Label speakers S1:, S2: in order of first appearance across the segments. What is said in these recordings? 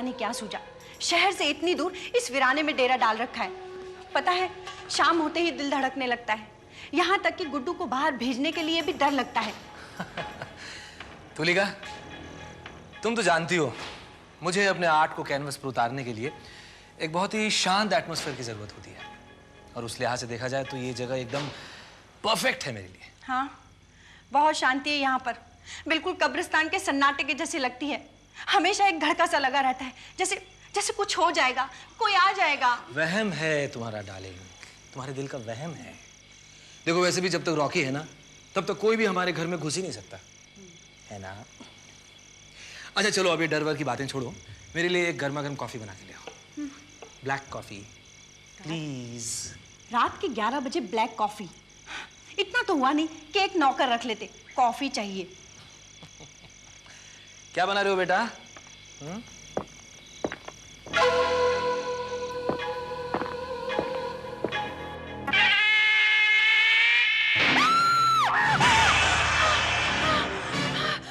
S1: पता नहीं क्या सूझा, शहर से इतनी दूर इस वीराने में डेरा डाल रखा है। पता है, शाम होते ही दिल धड़कने लगता है, यहाँ तक कि गुड्डू को बाहर भेजने के लिए भी डर लगता है।
S2: तुलिका, तुम तो जानती हो मुझे अपने आर्ट को कैनवस पर उतारने के लिए एक बहुत ही शांत एटमॉस्फेयर की जरूरत होती है, और उस लिहाज से देखा जाए तो ये जगह एकदम परफेक्ट है मेरे लिए।
S1: हाँ, बहुत शांति है यहाँ पर, बिल्कुल कब्रिस्तान के सन्नाटे के जैसी लगती है। हमेशा एक धड़का सा लगा रहता है, जैसे जैसे कुछ हो जाएगा, कोई आ जाएगा।
S2: वहम है तुम्हारा डार्लिंग, तुम्हारे दिल का वहम है। देखो, वैसे भी जब तक रॉकी है ना, तब तक कोई भी हमारे घर में घुस ही नहीं सकता, है ना? अच्छा चलो, अभी डर वर की बातें छोड़ो, मेरे लिए एक गर्मा गर्म कॉफी बना के ले आओ। Black coffee please.
S1: रात के 11 बजे ब्लैक कॉफी? इतना तो हुआ नहीं कि एक नौकर रख लेते, कॉफी चाहिए।
S2: क्या बना रहे हो बेटा?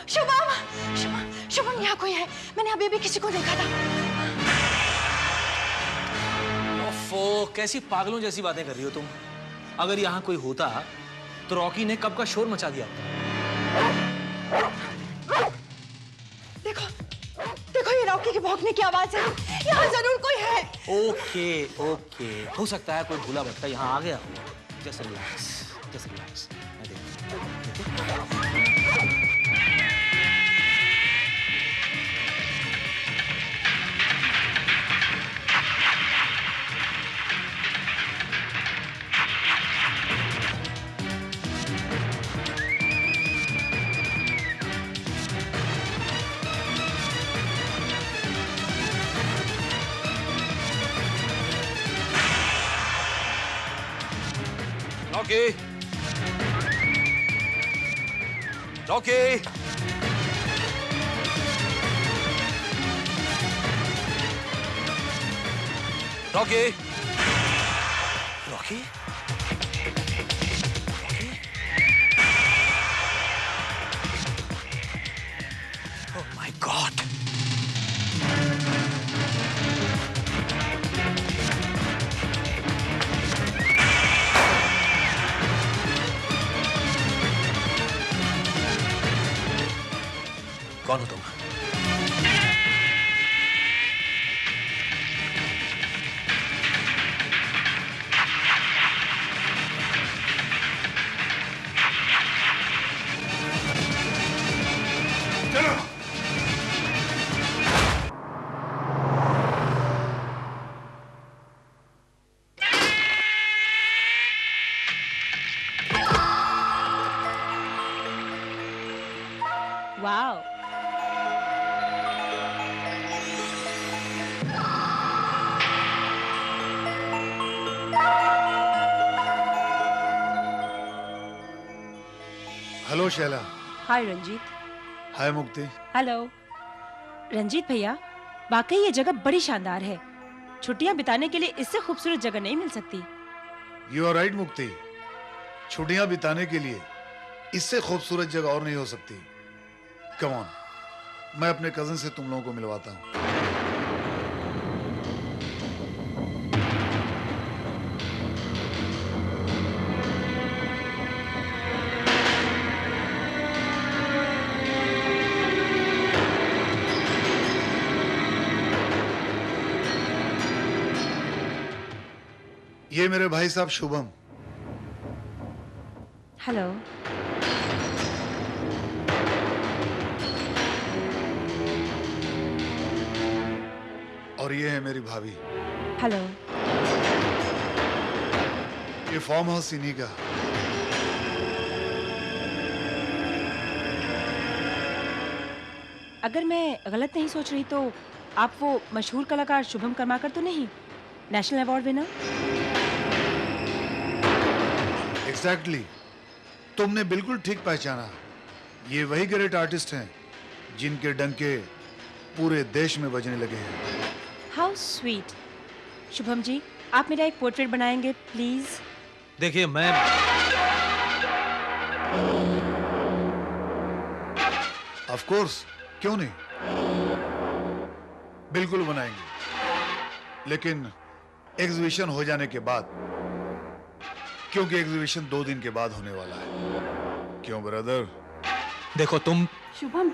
S1: शुभम, शुभम, यहाँ कोई है, मैंने अभी भी किसी को देखा था।
S2: ओफो, कैसी पागलों जैसी बातें कर रही हो तुम। अगर यहाँ कोई होता तो रॉकी ने कब का शोर मचा दिया होता।
S1: देखो, देखो, ये रॉकी के भौंकने की आवाज है, यहाँ जरूर कोई है।
S2: ओके ओके, हो सकता है कोई भूला भटका यहाँ आ गया। Just relax, just relax. मैं देखता हूँ। Rocky! Rocky! Rocky! Rocky? Oh my God! कौन हो तुम?
S3: चलो।
S1: Wow,
S3: hello Shaila.
S4: Hi Ranjit.
S3: Hi Mukti.
S4: Hello Ranjit भैया, वाकई ये जगह बड़ी शानदार है। छुट्टियां बिताने के लिए इससे खूबसूरत जगह नहीं मिल सकती।
S3: यू आर राइट मुक्ति, छुट्टियां बिताने के लिए इससे खूबसूरत जगह और नहीं हो सकती। कम ऑन, मैं अपने कजन से तुम लोगों को मिलवाता हूँ। ये मेरे भाई साहब शुभम।
S4: हेलो।
S3: और ये है मेरी भाभी।
S4: हेलो।
S3: ये फार्म हाउस इन्हीं का।
S4: अगर मैं गलत नहीं सोच रही तो आप वो मशहूर कलाकार शुभम कर्माकर तो नहीं, नेशनल अवार्ड विनर?
S3: एग्जैक्टली, तुमने बिल्कुल ठीक पहचाना। ये वही ग्रेट आर्टिस्ट हैं जिनके डंके पूरे देश में बजने लगे हैं।
S4: How sweet. शुभम जी, आप मेरा एक पोर्ट्रेट बनाएंगे प्लीज?
S2: देखिए, मैं
S3: ऑफ कोर्स, क्यों नहीं। बिल्कुल बनाएंगे, लेकिन एग्जीबिशन हो जाने के बाद, क्योंकि एग्जीबिशन 2 दिन के बाद होने वाला है। क्यों ब्रदर?
S2: देखो तुम।
S1: शुभम,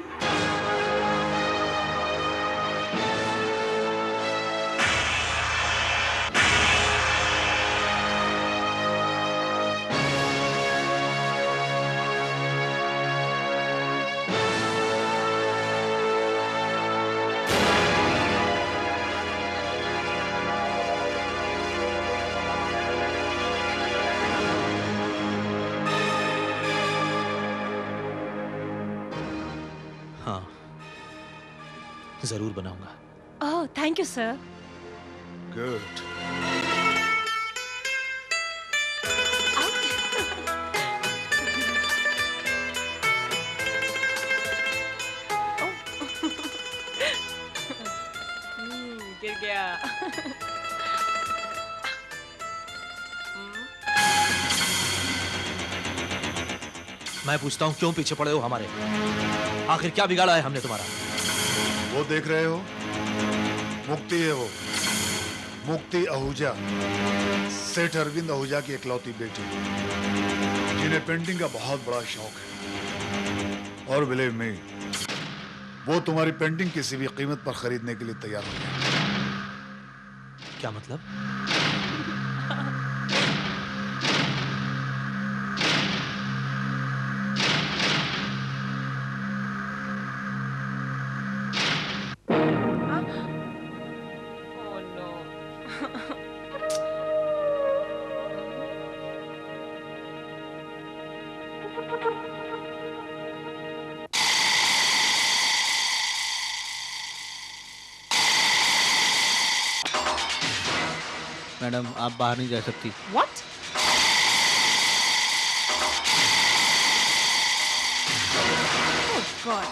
S2: हाँ, जरूर बनाऊंगा।
S4: Oh thank you sir.
S3: Good.
S4: गिर गया।
S2: मैं पूछता हूँ क्यों पीछे पड़े हो हमारे? आखिर क्या बिगाड़ा है हमने तुम्हारा?
S3: वो देख रहे हो, मुक्ति है वो, मुक्ति आहूजा, सेठ अरविंद आहूजा की इकलौती बेटी, जिन्हें पेंटिंग का बहुत बड़ा शौक है। और बिलीव मी, वो तुम्हारी पेंटिंग किसी भी कीमत पर खरीदने के लिए तैयार हो जाए।
S2: क्या मतलब?
S4: Oh no.
S2: मैडम आप बाहर नहीं जा सकती।
S4: What? Oh God.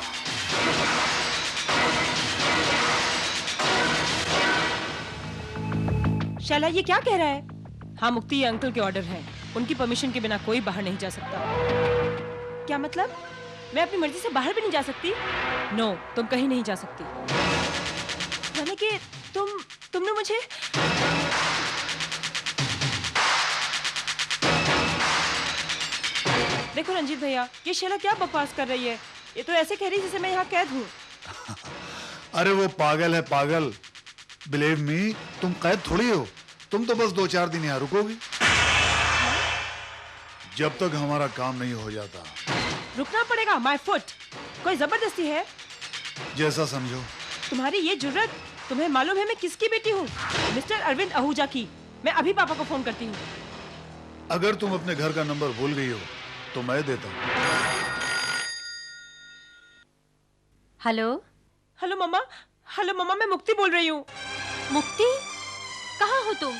S4: शैला ये क्या कह रहा है? हाँ मुक्ति, ये अंकल के ऑर्डर है। उनकी परमिशन के बिना कोई बाहर नहीं जा सकता। क्या मतलब? मैं अपनी मर्जी से बाहर भी नहीं जा सकती? नो, तुम कहीं नहीं जा सकती। यानी कि तुमने मुझे देखो रंजीत भैया, ये शैला क्या बकवास कर रही है? ये तो ऐसे कह रही है जैसे मैं यहाँ कैद हूँ।
S3: अरे वो पागल है, पागल। बिलीव मी, तुम कैद थोड़ी हो, तुम तो बस 2-4 दिन यहाँ रुकोगी, जब तक हमारा काम नहीं हो जाता।
S4: रुकना पड़ेगा? My foot. कोई जबरदस्ती है?
S3: जैसा समझो।
S4: तुम्हारी ये जुर्रत, तुम्हें मालूम है मैं किसकी बेटी हूँ? मिस्टर अरविंद आहूजा की। मैं अभी पापा को फोन करती हूँ।
S3: अगर तुम अपने घर का नंबर भूल गई हो तो मैं देता हूँ।
S1: हेलो।
S4: हेलो मम्मा। हेलो मम्मा, मैं मुक्ति बोल रही हूँ।
S1: मुक्ति, कहाँ हो तुम?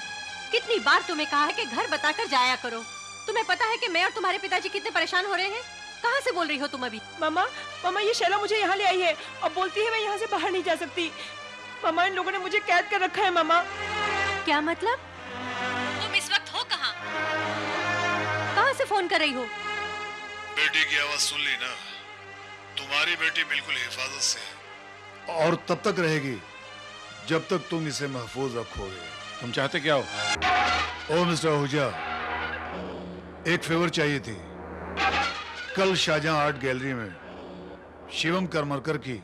S1: कितनी बार तुम्हें कहा है कि घर बताकर जाया करो। तुम्हें पता है कि मैं और तुम्हारे पिताजी कितने परेशान हो रहे हैं? कहाँ से बोल रही हो तुम अभी?
S4: मामा ये शैला मुझे यहाँ ले आई है और बोलती है मैं यहाँ से बाहर नहीं जा सकती। मामा इन लोगों ने मुझे कैद कर रखा है। मामा
S1: क्या मतलब? तुम इस वक्त हो कहाँ? कहाँ से फोन कर रही हो?
S3: बेटी की आवाज सुन ली ना? तुम्हारी बेटी बिल्कुल हिफाजत से है और तब तक रहेगी जब तक तुम इसे महफूज रखोगे।
S5: तुम चाहते क्या हो?
S3: ओ मिस्टर आहूजा, एक फेवर चाहिए थी। कल शाहजहां आर्ट गैलरी में शिवम करमरकर की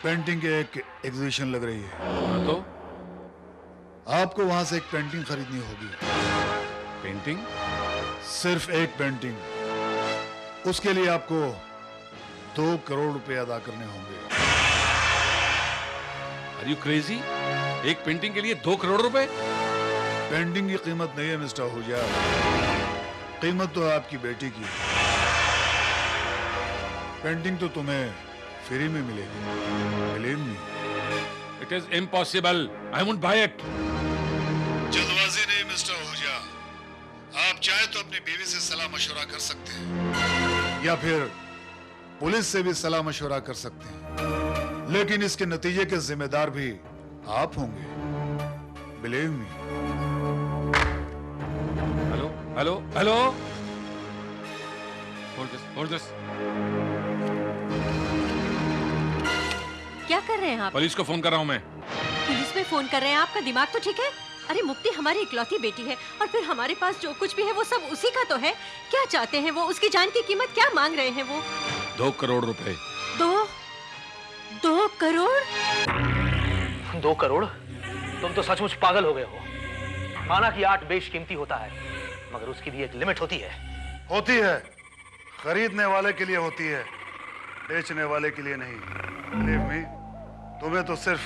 S3: पेंटिंग की एक एग्जीबिशन लग रही है।
S5: तो
S3: आपको वहां से एक पेंटिंग खरीदनी होगी।
S5: पेंटिंग?
S3: सिर्फ एक पेंटिंग। उसके लिए आपको 2 करोड़ रुपए अदा करने होंगे।
S5: Are you crazy? एक पेंटिंग के लिए 2 करोड़ रुपए?
S3: पेंटिंग की कीमत नहीं है मिस्टर आहूजा, कीमत तो है आपकी बेटी की। पेंटिंग तो तुम्हें फ्री में मिलेगी, believe me.
S5: It is impossible, I won't buy it.
S3: जल्दबाजी नहीं मिस्टर आहूजा, आप चाहे तो अपनी बीवी से सलाह मशवरा कर सकते हैं या फिर पुलिस से भी सलाह मशवरा कर सकते हैं, लेकिन इसके नतीजे के जिम्मेदार भी आप होंगे, believe me.
S5: Hello hello hello, hold this.
S1: क्या कर रहे हैं आप?
S5: पुलिस को फोन कर रहा हूं मैं।
S6: समय फोन कर रहे हैं? आपका दिमाग तो ठीक है? अरे मुक्ति हमारी इकलौती बेटी है और फिर हमारे पास जो कुछ भी है वो सब उसी का तो है। क्या चाहते हैं वो? उसकी जान की कीमत क्या मांग रहे हैं वो?
S5: 2 करोड़ रुपए।
S6: 2 करोड़?
S7: 2 करोड़? तुम तो सचमुच पागल हो गए हो। माना कि आर्ट बेशकीमती होता है, मगर उसकी भी एक लिमिट होती है।
S3: होती है, खरीदने वाले के लिए होती है, बेचने वाले के लिए नहीं। Believe me, तुम्हें तो सिर्फ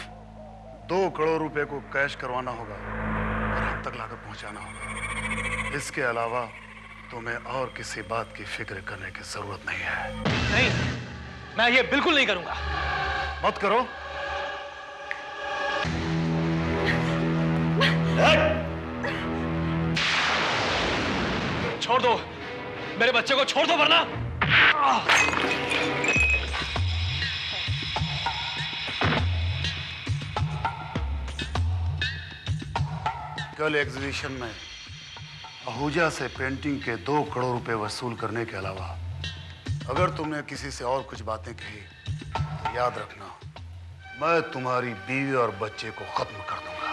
S3: 2 करोड़ रुपए को कैश करवाना होगा और हम तक लाकर पहुंचाना होगा। इसके अलावा तुम्हें और किसी बात की फिक्र करने की जरूरत नहीं है।
S7: नहीं, मैं ये बिल्कुल नहीं करूंगा।
S3: मत करो।
S7: छोड़ दो, मेरे बच्चे को छोड़ दो वरना।
S3: कल एग्जीबिशन में आहूजा से पेंटिंग के 2 करोड़ रुपए वसूल करने के अलावा अगर तुमने किसी से और कुछ बातें कही तो याद रखना, मैं तुम्हारी बीवी और बच्चे को खत्म कर दूंगा।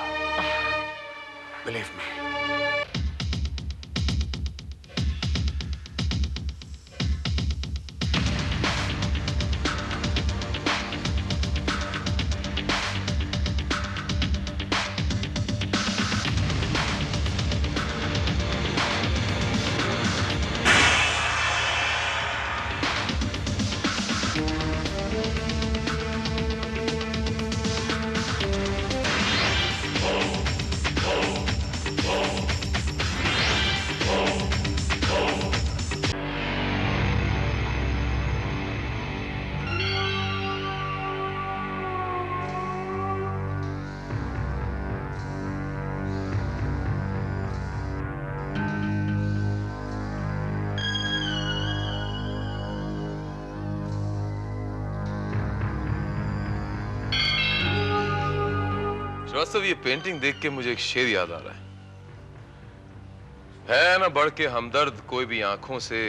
S3: Believe me.
S8: श्रीवास्तव, ये पेंटिंग देख के मुझे एक शेर याद आ रहा है ना बढ़ के हमदर्द कोई भी आंखों से,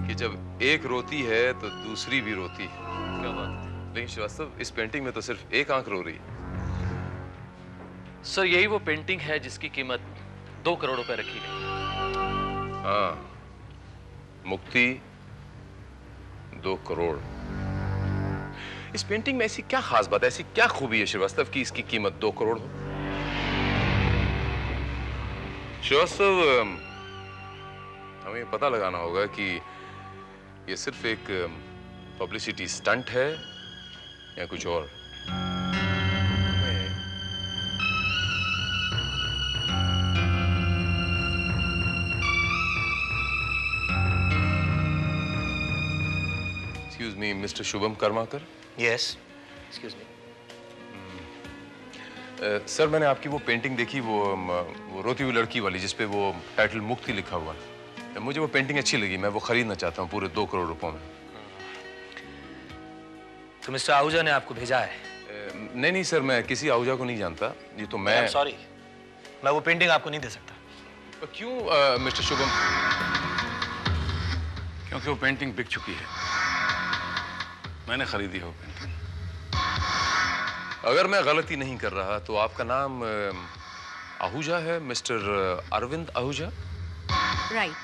S8: कि जब एक रोती है तो दूसरी भी रोती है। क्या बात है। लेकिन श्रीवास्तव, इस पेंटिंग में तो सिर्फ एक आंख रो रही है।
S7: सर, यही वो पेंटिंग है जिसकी कीमत 2 करोड़ रुपए रखी गई।
S8: हाँ, मुक्ति 2 करोड़। इस पेंटिंग में ऐसी क्या खास बात है, ऐसी क्या खूबी है श्रीवास्तव की इसकी कीमत 2 करोड़ हो? श्रीवास्तव, हमें पता लगाना होगा कि ये सिर्फ एक पब्लिसिटी स्टंट है या कुछ और। Excuse me, mister Shubham Karmakar.
S7: Yes, excuse me.
S8: Sir, मैंने आपकी वो पेंटिंग देखी, वो रोती हुई लड़की वाली, जिसपे वो टाइटल मुक्ति लिखा हुआ है। मुझे वो पेंटिंग अच्छी लगी, मैं वो खरीदना चाहता हूँ पूरे 2 करोड़ रुपयों में।
S7: तो मिस्टर आहूजा ने आपको भेजा है?
S8: नहीं नहीं सर, मैं किसी आहूजा को नहीं जानता। ये तो मैं
S7: सॉरी, मैं वो पेंटिंग आपको नहीं दे सकता।
S8: क्यों मिस्टर शुभम?
S5: क्योंकि वो पेंटिंग बिक चुकी है। मैंने खरीदी है वो पेंटिंग।
S8: अगर मैं गलती नहीं कर रहा तो आपका नाम आहूजा है, मिस्टर अरविंद आहूजा?
S6: राइट।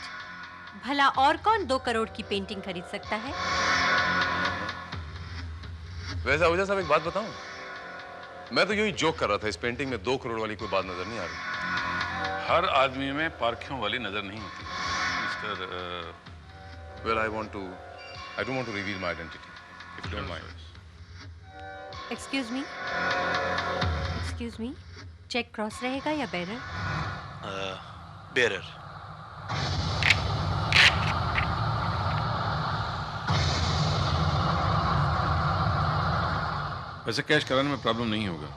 S6: भला और कौन 2 करोड़ की पेंटिंग खरीद सकता है?
S8: वैसे आहूजा साहब, एक बात बताऊं, मैं तो यूं ही जोक कर रहा था। इस पेंटिंग में 2 करोड़ वाली कोई बात नजर नहीं आ रही।
S5: हर आदमी में पारखियों वाली नजर नहीं होती mister.
S8: Well, I don't want to reveal my identity, if you don't mind.
S6: Excuse me, cheque cross रहेगा या बेरर?
S7: बेरर।
S5: वैसे कैश कराने में प्रॉब्लम नहीं होगा,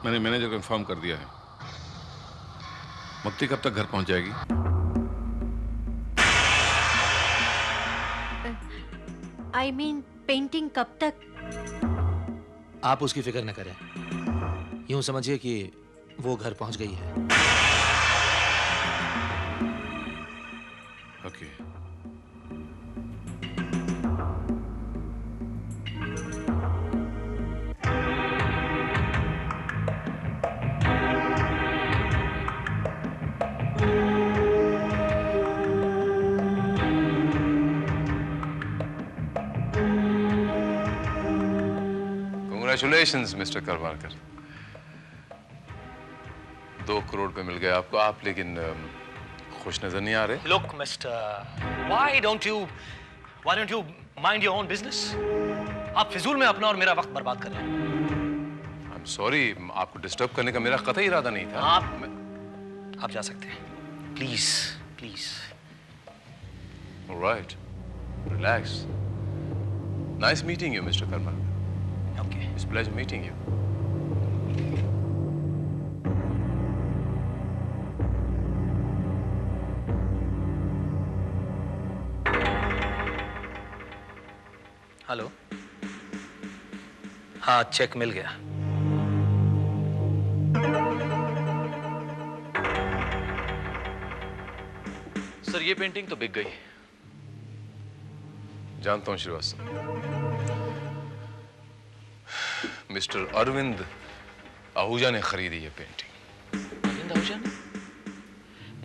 S5: मैंने मैनेजर को इन्फॉर्म कर दिया है। मुक्ति कब तक घर पहुंच जाएगी?
S6: आई मीन पेंटिंग कब तक?
S2: आप उसकी फिक्र न करें, यूं समझिए कि वो घर पहुंच गई है।
S5: Okay.
S8: Congratulations, Mr. Karwarkar. 2 crore पे मिल गए आपको, आप लेकिन खुश नजर नहीं आ रहे।
S7: Look, Mister, why don't you mind your own business? आप फिजूल में अपना और मेरा वक्त बर्बाद कर रहे हैं।
S8: I'm sorry, आपको डिस्टर्ब करने का मेरा कतई इरादा नहीं था।
S7: आप जा सकते हैं, please please.
S8: All right, relax. Nice meeting you, Mr. Karwarkar.
S7: Okay.
S8: It's a pleasure meeting you.
S7: Hello. हाँ, चेक मिल गया।
S8: सर, ये पेंटिंग तो बिक गई। जानता हूं श्रीवास्तव। मिस्टर अरविंद आहूजा ने खरीदी ये पेंटिंग।
S7: अरविंद आहूजा ने?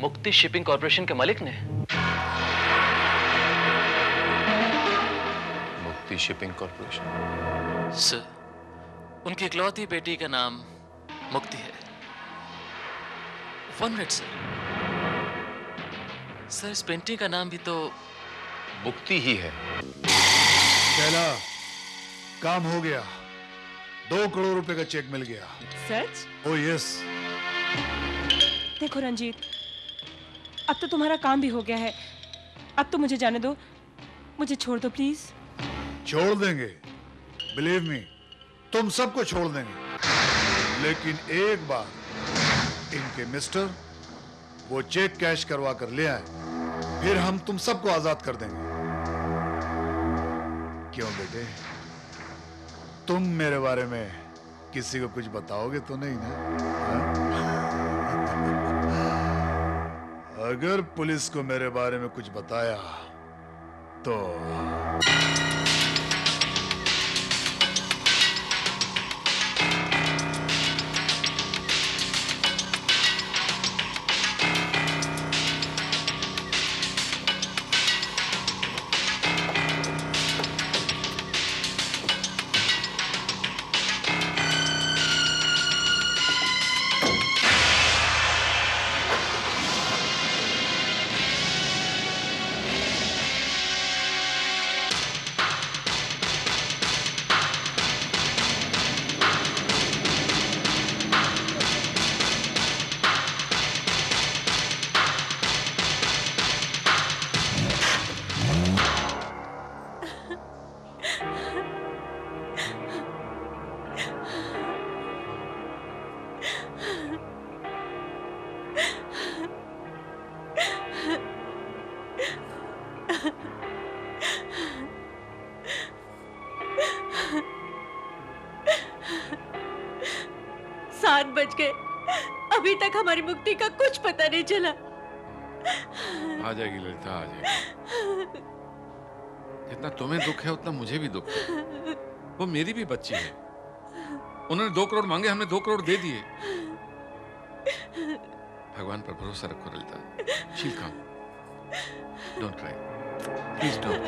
S7: मुक्ति शिपिंग कॉर्पोरेशन के मालिक ने?
S8: मुक्ति शिपिंग कॉर्पोरेशन?
S9: सर, उनकी इकलौती बेटी का नाम मुक्ति है। 1 मिनट सर, इस पेंटिंग का नाम भी तो
S8: मुक्ति ही है।
S3: पहला काम हो गया, 2 करोड़ रुपए का चेक मिल गया।
S4: सच?
S3: Oh yes.
S4: देखो रंजीत, अब तो तुम्हारा काम भी हो गया है। अब तो मुझे जाने दो, मुझे छोड़ दो प्लीज।
S3: छोड़ देंगे, बिलीव मी, तुम सबको छोड़ देंगे, लेकिन एक बार इनके मिस्टर वो चेक कैश करवा कर ले आए, फिर हम तुम सबको आजाद कर देंगे। क्यों बेटे, तुम मेरे बारे में किसी को कुछ बताओगे तो नहीं ना? अगर पुलिस को मेरे बारे में कुछ बताया तो
S6: बज गए, अभी तक हमारी मुक्ति का कुछ पता नहीं चला।
S5: आ जाएगी ललिता, आ जाएगी। जितना तुम्हें दुख है उतना मुझे भी दुख है। वो मेरी भी बच्ची है। उन्होंने 2 करोड़ मांगे, हमने 2 करोड़ दे दिए। भगवान पर भरोसा रखो ललिता। शील कम, डोंट क्राई, प्लीज डोंट।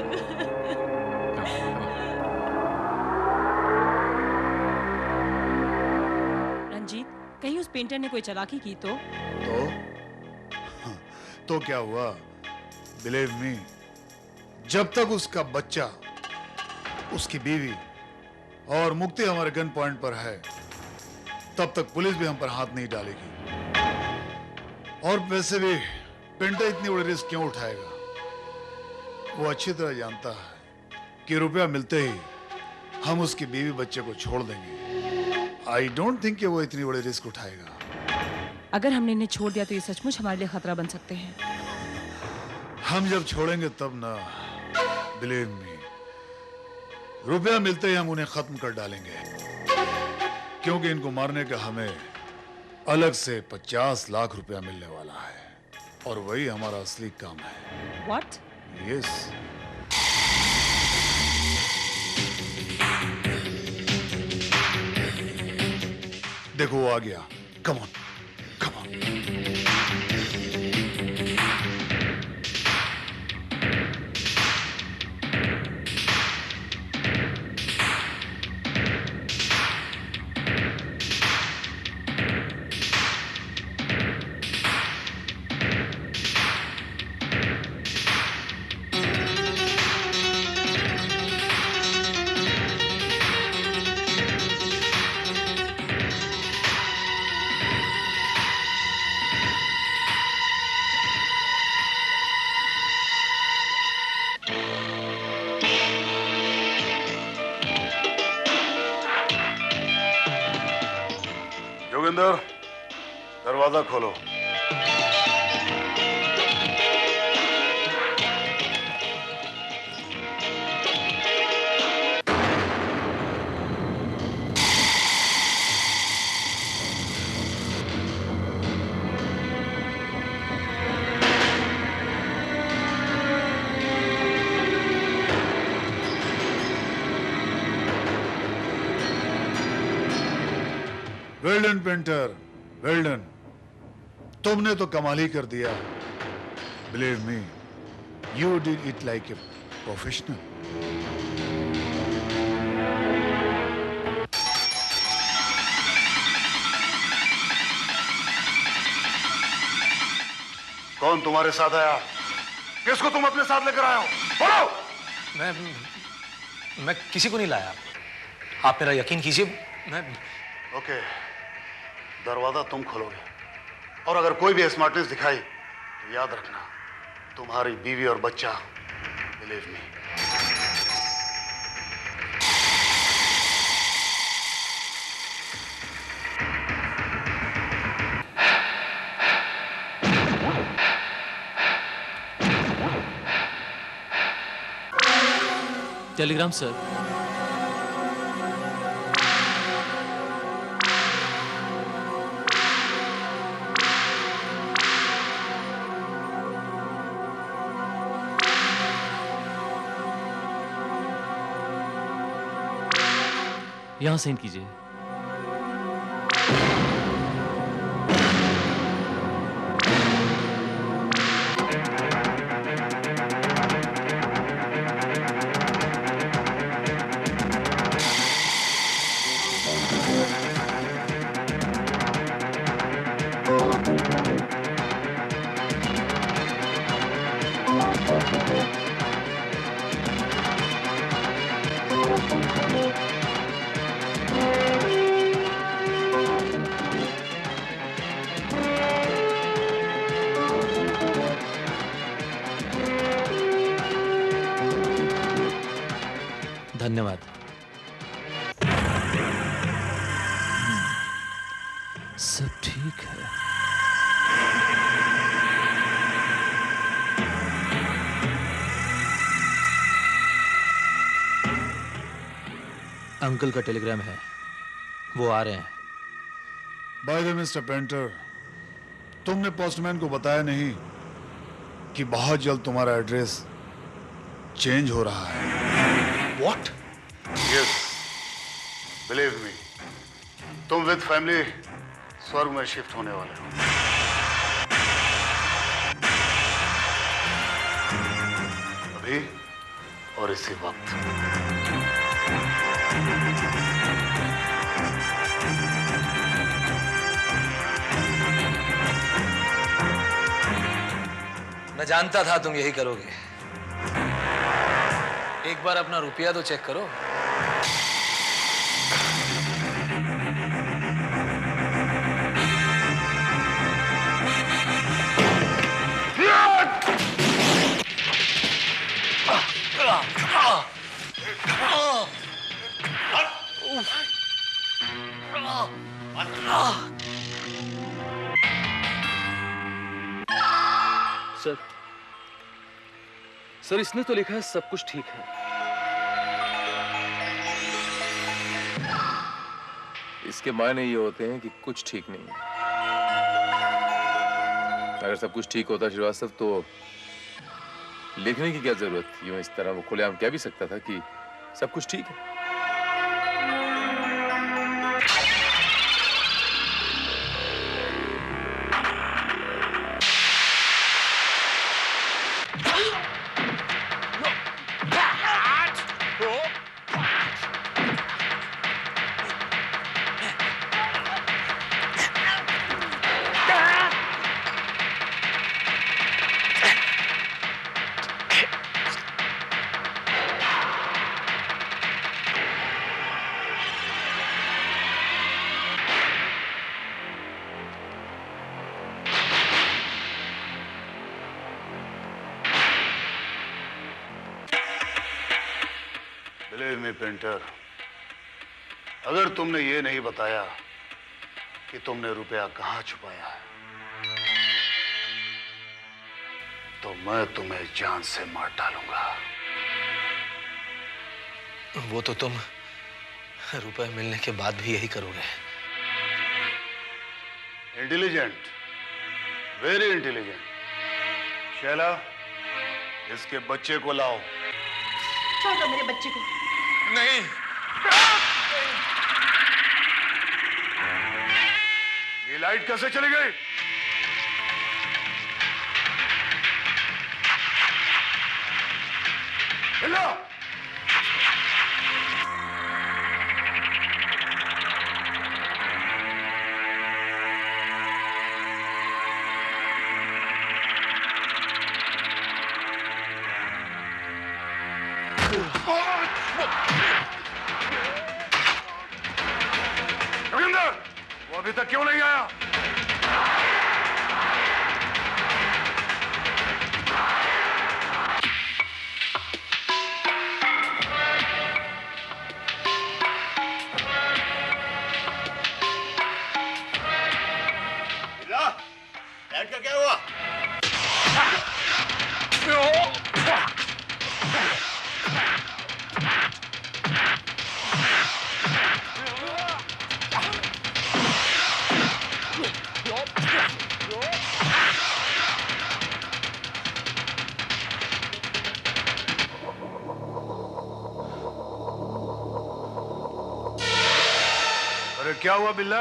S4: कहीं उस पेंटर ने कोई चालाकी की
S3: तो क्या हुआ? बिलीव मी, जब तक उसका बच्चा, उसकी बीवी और मुक्ति हमारे गन पॉइंट पर है, तब तक पुलिस भी हम पर हाथ नहीं डालेगी। और वैसे भी पेंटर इतनी बड़ी रिस्क क्यों उठाएगा? वो अच्छी तरह जानता है कि रुपया मिलते ही हम उसकी बीवी बच्चे को छोड़ देंगे। आई डोंट थिंक कि वो इतनी बड़ी रिस्क उठाएगा।
S4: अगर हमने इन्हें छोड़ दिया तो ये सचमुच हमारे लिए खतरा बन सकते हैं।
S3: हम जब छोड़ेंगे तब ना, बिलीव मी, रुपया मिलते ही हम उन्हें खत्म कर डालेंगे, क्योंकि इनको मारने का हमें अलग से 50 लाख रुपया मिलने वाला है, और वही हमारा असली काम है।
S4: What?
S3: Yes. देखो वो आ गया। Come on, come on. Sukhwinder, दरवाजा खोलो। Well done painter, well done. तुमने तो कमाल ही कर दिया। Believe me, you did it like a professional. कौन तुम्हारे साथ आया? किसको तुम अपने साथ लेकर आए हो? बोलो।
S2: मैं किसी को नहीं लाया। आप मेरा यकीन कीजिए। मैं
S3: ओके, दरवाजा तुम खोलोगे और अगर कोई भी स्मार्टनेस दिखाई तो याद रखना, तुम्हारी बीवी और बच्चा, बिलीव मी।
S9: Telegram sir. यहां सेंड कीजिए। धन्यवाद। सब ठीक है।
S2: अंकल का टेलीग्राम है, वो आ रहे हैं।
S3: By the way mister painter, तुमने पोस्टमैन को बताया नहीं कि बहुत जल्द तुम्हारा एड्रेस चेंज हो रहा है।
S2: What?
S3: Yes, believe me, तुम विद फैमिली स्वर्ग में शिफ्ट होने वाले हो। अभी और इसी वक्त।
S2: मैं जानता था तुम यही करोगे। एक बार अपना रुपया तो चेक करो।
S10: सर इसने तो लिखा है सब कुछ ठीक है।
S8: इसके मायने ये होते हैं कि कुछ ठीक नहीं है। अगर सब कुछ ठीक होता श्रीवास्तव तो लिखने की क्या जरूरत थी? यूं इस तरह वो खुलेआम कह भी सकता था कि सब कुछ ठीक है।
S3: बिलीव मी पेंटर, अगर तुमने ये नहीं बताया कि तुमने रुपया कहां छुपाया है, तो मैं तुम्हें जान से मार डालूंगा।
S2: वो तो तुम रुपए मिलने के बाद भी यही करोगे।
S3: Intelligent, very intelligent. शैला, इसके बच्चे को लाओ।
S1: छोड़ दो मेरे बच्चे को।
S2: नहीं।
S3: ये लाइट कैसे चली गई? हिलो! जोगिंदर, वो अभी तक क्यों नहीं आया?
S11: लाइट का क्या हुआ?
S3: अरे क्या हुआ बिल्ला?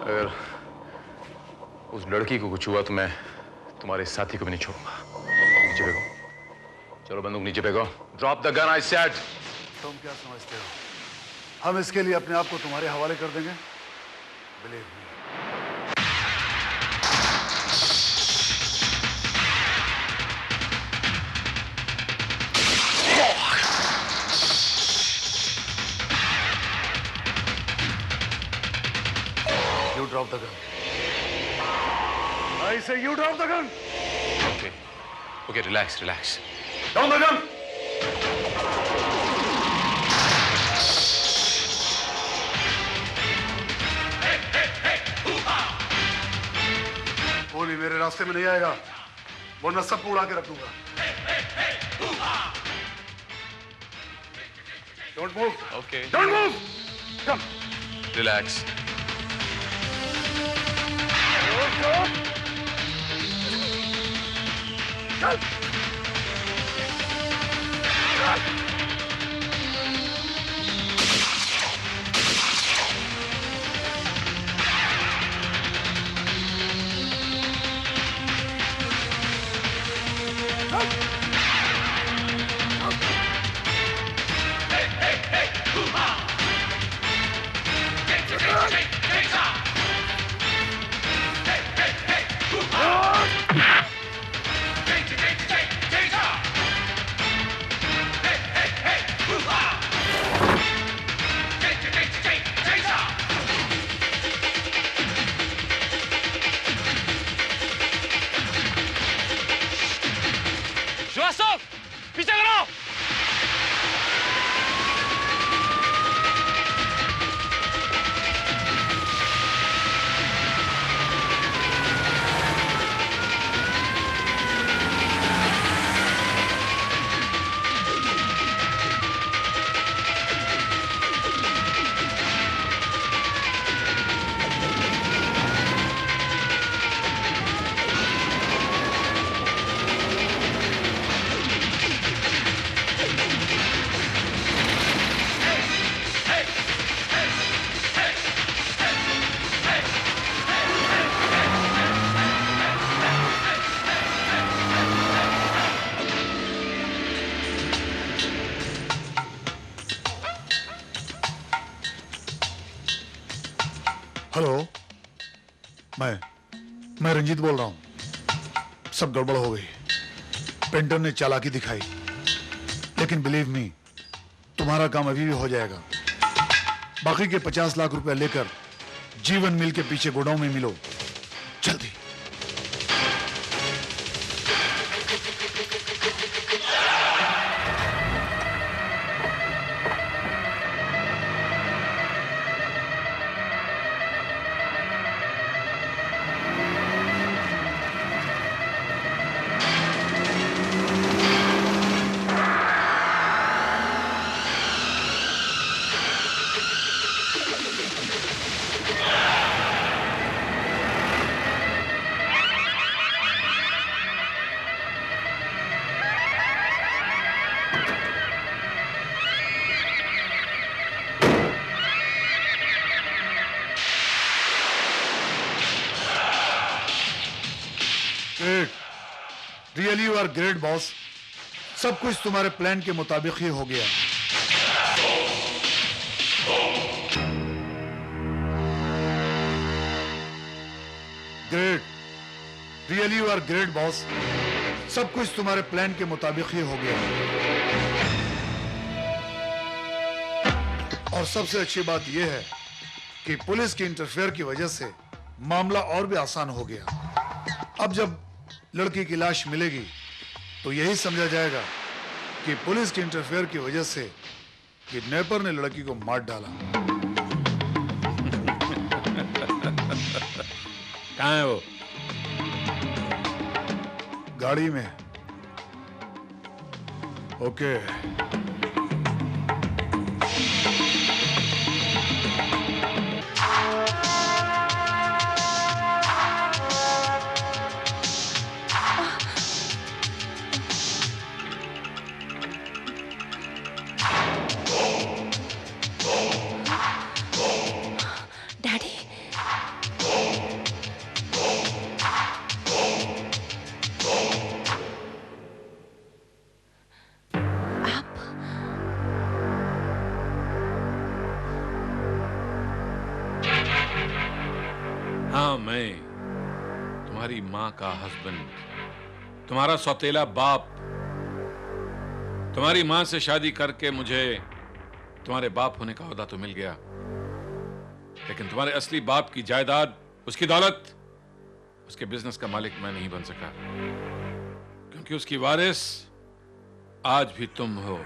S8: अगर उस लड़की को कुछ हुआ तो मैं तुम्हारे साथी को भी नहीं छोड़ूंगा। नीचे फेंको। चलो बंदूक नीचे फेंको। Drop the gun I said.
S3: तुम क्या समझते हो, हम इसके लिए अपने आप को तुम्हारे हवाले कर देंगे? Believe me. You drop the gun. I say you drop the gun.
S8: Okay, relax, relax.
S3: Down the gun. गोली मेरे रास्ते में नहीं आएगा, वरना सबको उड़ा के रख दूंगा। Don't move.
S8: Okay.
S3: Don't move. Come.
S8: Relax.
S10: Srivastava, पीछे करो।
S3: हेलो, मैं रंजीत बोल रहा हूं। सब गड़बड़ हो गई। पेंटर ने चालाकी दिखाई, लेकिन बिलीव मी, तुम्हारा काम अभी भी हो जाएगा। बाकी के 50 लाख रुपया लेकर जीवन मिल के पीछे गोडाउन में मिलो, जल्दी। Really you are great boss. सब कुछ तुम्हारे प्लान के मुताबिक ही हो गया। Great, really you are great boss. सब कुछ तुम्हारे प्लान के मुताबिक ही हो गया। और सबसे अच्छी बात यह है कि पुलिस की इंटरफेयर की वजह से मामला और भी आसान हो गया। अब जब लड़की की लाश मिलेगी तो यही समझा जाएगा कि पुलिस की इंटरफेयर की वजह से किडनैपर ने लड़की को मार डाला।
S5: कहाँ है वो?
S3: गाड़ी में। ओके।
S5: हाँ, मैं तुम्हारी माँ का हस्बैंड, तुम्हारा सौतेला बाप। तुम्हारी माँ से शादी करके मुझे तुम्हारे बाप होने का ओहदा तो मिल गया, लेकिन तुम्हारे असली बाप की जायदाद, उसकी दौलत, उसके बिजनेस का मालिक मैं नहीं बन सका, क्योंकि उसकी वारिस आज भी तुम हो।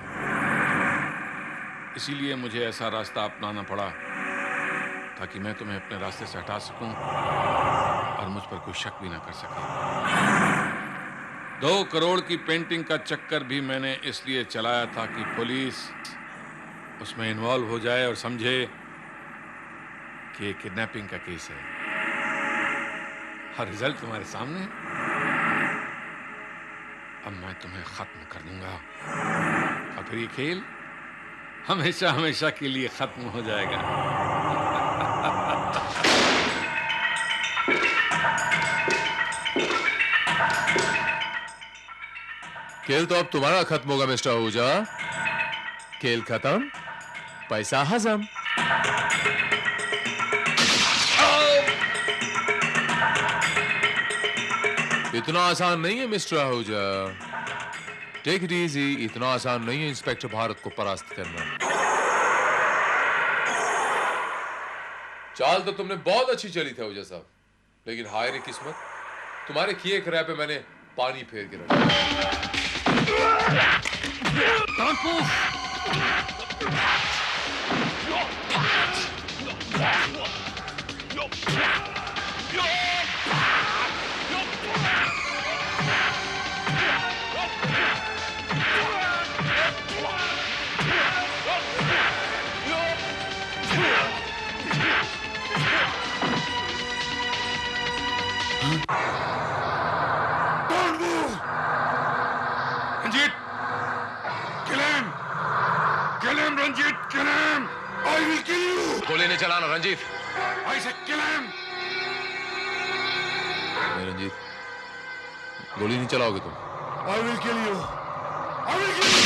S5: इसीलिए मुझे ऐसा रास्ता अपनाना पड़ा ताकि मैं तुम्हें अपने रास्ते से हटा सकूं और मुझ पर कोई शक भी ना कर सके। 2 करोड़ की पेंटिंग का चक्कर भी मैंने इसलिए चलाया था कि पुलिस उसमें इन्वॉल्व हो जाए और समझे कि किडनैपिंग का केस है। और रिजल्ट तुम्हारे सामने है। अब मैं तुम्हें खत्म कर दूंगा और फिर ये खेल हमेशा हमेशा के लिए खत्म हो जाएगा।
S8: खेल तो अब तुम्हारा खत्म होगा मिस्टर आहूजा। खेल खत्म, पैसा हजम। इतना आसान नहीं है mister Ahuja. Take it easy. इतना आसान नहीं है इंस्पेक्टर भारत को परास्त करना। चाल तो तुमने बहुत अच्छी चली थी आहूजा साहब, लेकिन हाय रे किस्मत, तुम्हारे किए कराए पे मैंने पानी फेर के रखा।
S5: Ranjit, kill him, Ranjit, kill him. I will kill you.
S8: गोली नहीं चलाना Ranjit.
S5: I said kill him.
S8: नहीं रंजीत, गोली नहीं चलाओगे तुम।
S3: I will kill you. I will kill you.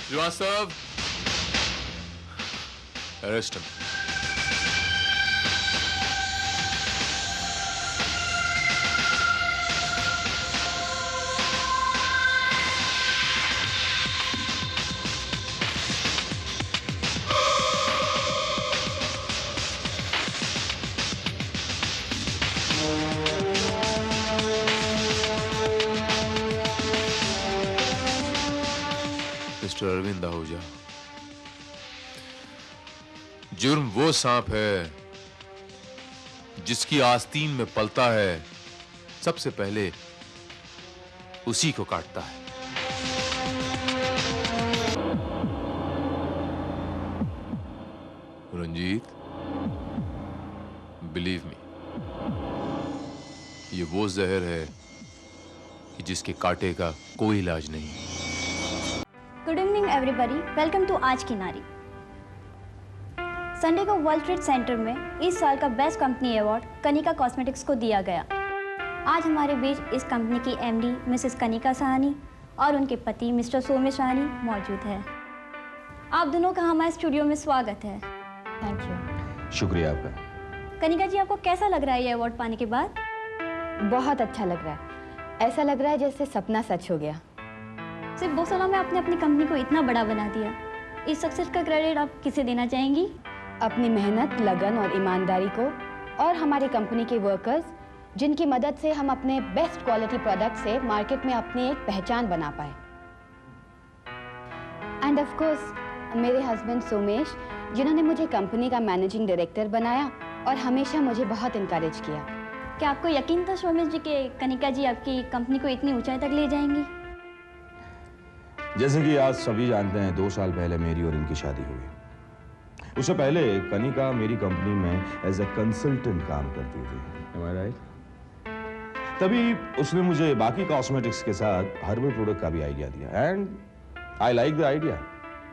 S8: Srivastava, arrest him. Mister Arvind Ahuja, जुर्म वो सांप है जिसकी आस्तीन में पलता है, सबसे पहले उसी को काटता है। रंजीत, बिलीव मी, ये वो जहर है कि जिसके कांटे का कोई इलाज नहीं।
S12: Good evening everybody, welcome to आज की नारी। संडे को वर्ल्ड ट्रेड सेंटर में इस साल का best company award Kanika cosmetics को दिया गया। आज हमारे बीच इस कंपनी की एमडी मिसेस कनिका साहनी और उनके पति मिस्टर सोमेश साहनी मौजूद है। आप दोनों का हमारे स्टूडियो में स्वागत है। Thank you.
S13: शुक्रिया आपका।
S12: कनिका जी, आपको कैसा लग रहा है ये अवार्ड पाने के बाद?
S14: बहुत अच्छा लग रहा है। ऐसा लग रहा है जैसे सपना सच हो गया।
S12: सिर्फ 2 सालों में आपने अपनी कंपनी को इतना बड़ा बना दिया। इस सक्सेस का क्रेडिट आप किसे देना चाहेंगी?
S14: अपनी मेहनत, लगन और ईमानदारी को, और हमारी कंपनी के वर्कर्स जिनकी मदद से हम अपने बेस्ट क्वालिटी प्रोडक्ट से मार्केट में अपनी एक पहचान बना पाए। एंड ऑफ कोर्स मेरे हस्बैंड सोमेश, जिन्होंने मुझे कंपनी का मैनेजिंग डायरेक्टर बनाया और हमेशा मुझे बहुत इनकरेज किया।
S12: क्या आपको यकीन था सोमेश जी के कनिका जी आपकी कंपनी को इतनी ऊंचाई तक ले जाएंगी?
S13: जैसे कि आज सभी जानते हैं, 2 साल पहले मेरी और इनकी शादी हुई। उससे पहले कनिका मेरी कंपनी में एज ए कंसल्टेंट काम करती थी। Am I right? तभी उसने मुझे बाकी कॉस्मेटिक्स के साथ हर्बल प्रोडक्ट का भी आइडिया दिया and I like the idea.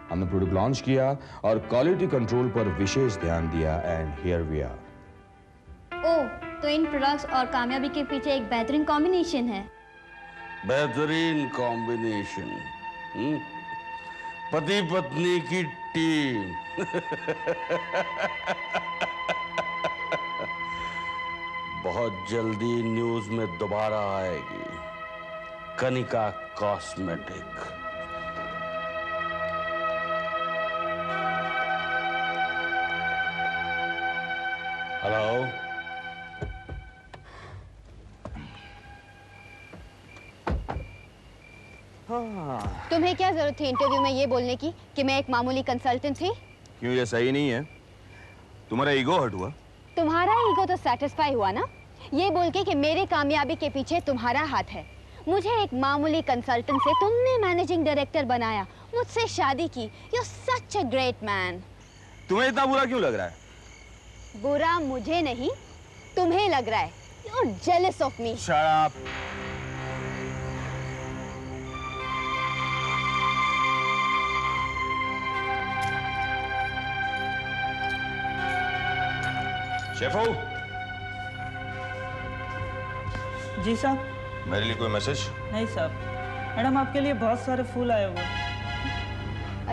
S13: हमने प्रोडक्ट लॉन्च किया और क्वालिटी कंट्रोल पर विशेष ध्यान दिया एंड हियर वी आर।
S12: ओह, तो इन प्रोडक्ट्स और कामयाबी के पीछे एक बेहतरीन कॉम्बिनेशन है।
S11: बेहतरीन कॉम्बिनेशन, पति पत्नी की टीम। बहुत जल्दी न्यूज में दोबारा आएगी कनिका कॉस्मेटिक। हेलो,
S14: तुम्हें क्या जरूरत थी इंटरव्यू में ये बोलने की कि मैं एक मामूली कंसल्टेंट थी?
S13: क्यों, ये सही नहीं है? तुम्हारा ईगो हर्ट हुआ?
S14: तुम्हारा ईगो तो सेटिस्फाई हुआ ना, ये बोल के कि मेरे कामयाबी के पीछे तुम्हारा हाथ है। मुझे एक मामूली कंसल्टेंट से तुमने मैनेजिंग डायरेक्टर बनाया, मुझसे शादी की। You such a great man.
S13: तुम्हें इतना बुरा क्यों लग रहा है?
S14: बुरा मुझे नहीं, तुम्हें लग रहा है। You are jealous of me.
S13: Shut up. शेफो।
S15: जी साहब।
S13: मेरे लिए कोई मैसेज?
S15: नहीं साहब, मैडम आपके लिए बहुत सारे फूल आए हुए।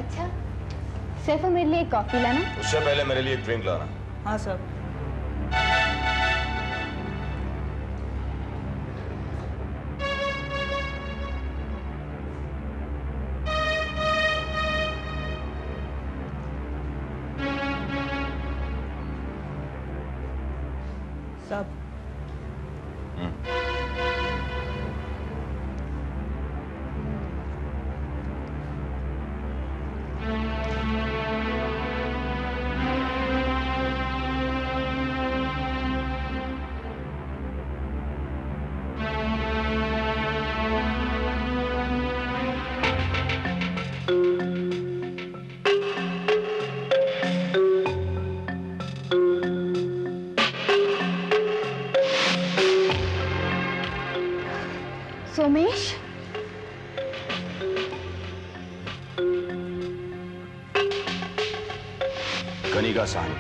S14: अच्छा, सिर्फ मेरे लिए एक कॉफी लाना।
S13: उससे पहले मेरे लिए एक ड्रिंक लाना।
S15: हाँ साहब। साहब।
S14: सोमेश,
S13: कनिका साहनी,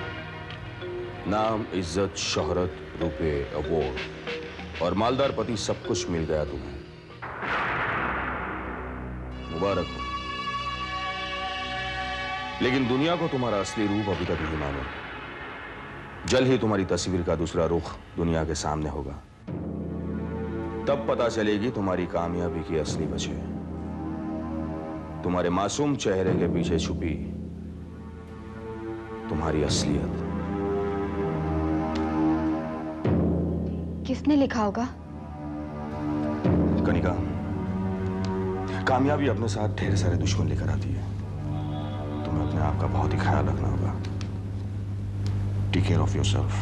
S13: नाम, इज्जत, शोहरत, रुपए, अवार्ड और मालदार पति सब कुछ मिल गया तुम्हें। मुबारक हो। लेकिन दुनिया को तुम्हारा असली रूप अभी तक नहीं मालूम। जल्द ही तुम्हारी तस्वीर का दूसरा रुख दुनिया के सामने होगा। तब पता चलेगी तुम्हारी कामयाबी की असली वजह। तुम्हारे मासूम चेहरे के पीछे छुपी तुम्हारी असलियत।
S14: किसने लिखा होगा?
S13: कनिका, कामयाबी अपने साथ ढेर सारे दुश्मन लेकर आती है। तुम्हें अपने आप का बहुत ही ख्याल रखना होगा। Take care of yourself.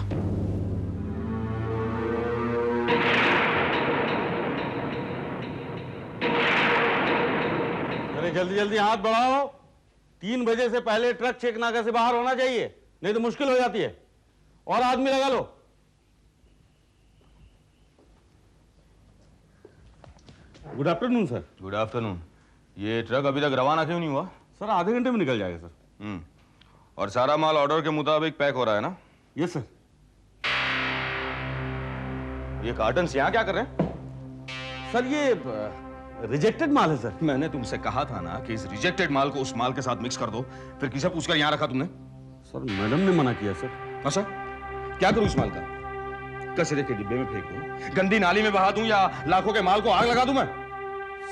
S11: अरे जल्दी जल्दी हाथ बढ़ाओ। 3 बजे से पहले ट्रक चेक नाका से बाहर होना चाहिए, नहीं तो मुश्किल हो जाती है। और आदमी लगा लो। Good afternoon sir.
S13: Good afternoon. ये ट्रक अभी तक रवाना क्यों नहीं हुआ?
S11: सर आधे घंटे में निकल जाएगा सर।
S13: और सारा माल ऑर्डर के मुताबिक पैक हो रहा है ना?
S11: Yes sir.
S13: ये कार्टन्स यहाँ क्या कर रहे हैं?
S11: सर ये रिजेक्टेड माल है सर।
S13: मैंने तुमसे कहा था ना कि इस रिजेक्टेड माल को उस माल के साथ मिक्स कर दो। फिर किसे पूछकर यहाँ रखा तुमने?
S11: सर मैडम ने मना किया सर।
S13: अच्छा, क्या करूं इस माल का? कचरे के डिब्बे में फेंक दूं, गंदी नाली में बहा दूं, या लाखों के माल को आग लगा दूं मैं?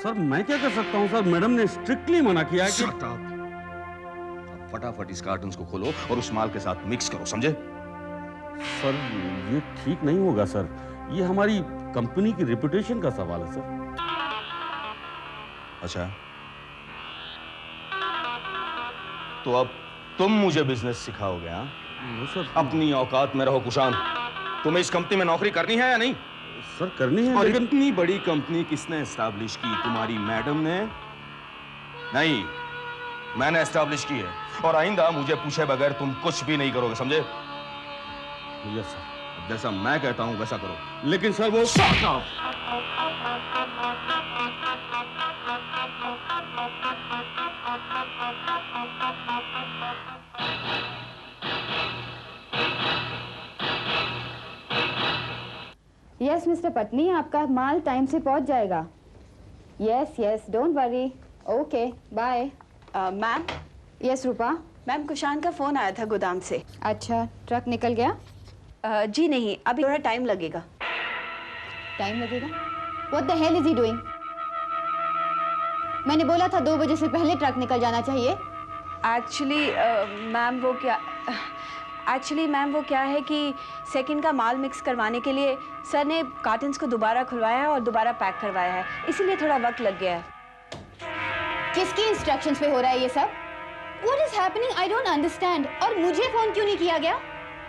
S11: सर मैं क्या कर सकता हूं सर, मैडम ने स्ट्रिक्टली मना किया कि
S13: अब फटाफट इस कार्टन्स को खोलो और उस माल के साथ मिक्स करो, समझे?
S11: सर ये ठीक नहीं होगा सर, ये हमारी कंपनी की रेपुटेशन का सवाल है सर।
S13: अच्छा, तो अब तुम मुझे बिजनेस सिखाओगे? हाँ
S11: सर।
S13: अपनी औकात में रहो कुशान। तुम्हें इस कंपनी में नौकरी करनी है या नहीं?
S11: सर करनी है।
S13: और लेकिन इतनी बड़ी कंपनी किसने एस्टैब्लिश की? तुम्हारी मैडम ने? नहीं, मैंने एस्टैब्लिश की है। और आइंदा मुझे पूछे बगैर तुम कुछ भी नहीं करोगे, समझे?
S11: Yes sir.
S13: जैसा मैं कहता हूं वैसा करो।
S11: लेकिन सर वो
S14: यस मिस्टर पत्नी, आपका माल टाइम से पहुंच जाएगा। Yes yes, don't worry. Okay bye.
S1: Ma'am.
S14: Yes Rupa.
S1: Ma'am, Kushan का फोन आया था गोदाम से।
S14: अच्छा, ट्रक निकल गया?
S1: जी नहीं, अभी थोड़ा टाइम लगेगा।
S14: टाइम लगेगा? What the hell is he doing? मैंने बोला था 2 बजे से पहले ट्रक निकल जाना चाहिए।
S1: एक्चुअली मैम वो क्या है कि सेकंड का माल मिक्स करवाने के लिए सर ने कार्टन्स को दोबारा खुलवाया है और दोबारा पैक करवाया है, इसीलिए थोड़ा वक्त लग गया है।
S14: किसकी इंस्ट्रक्शंस पे हो रहा है ये सब? What is happening? I don't understand. और मुझे फोन क्यों नहीं किया गया?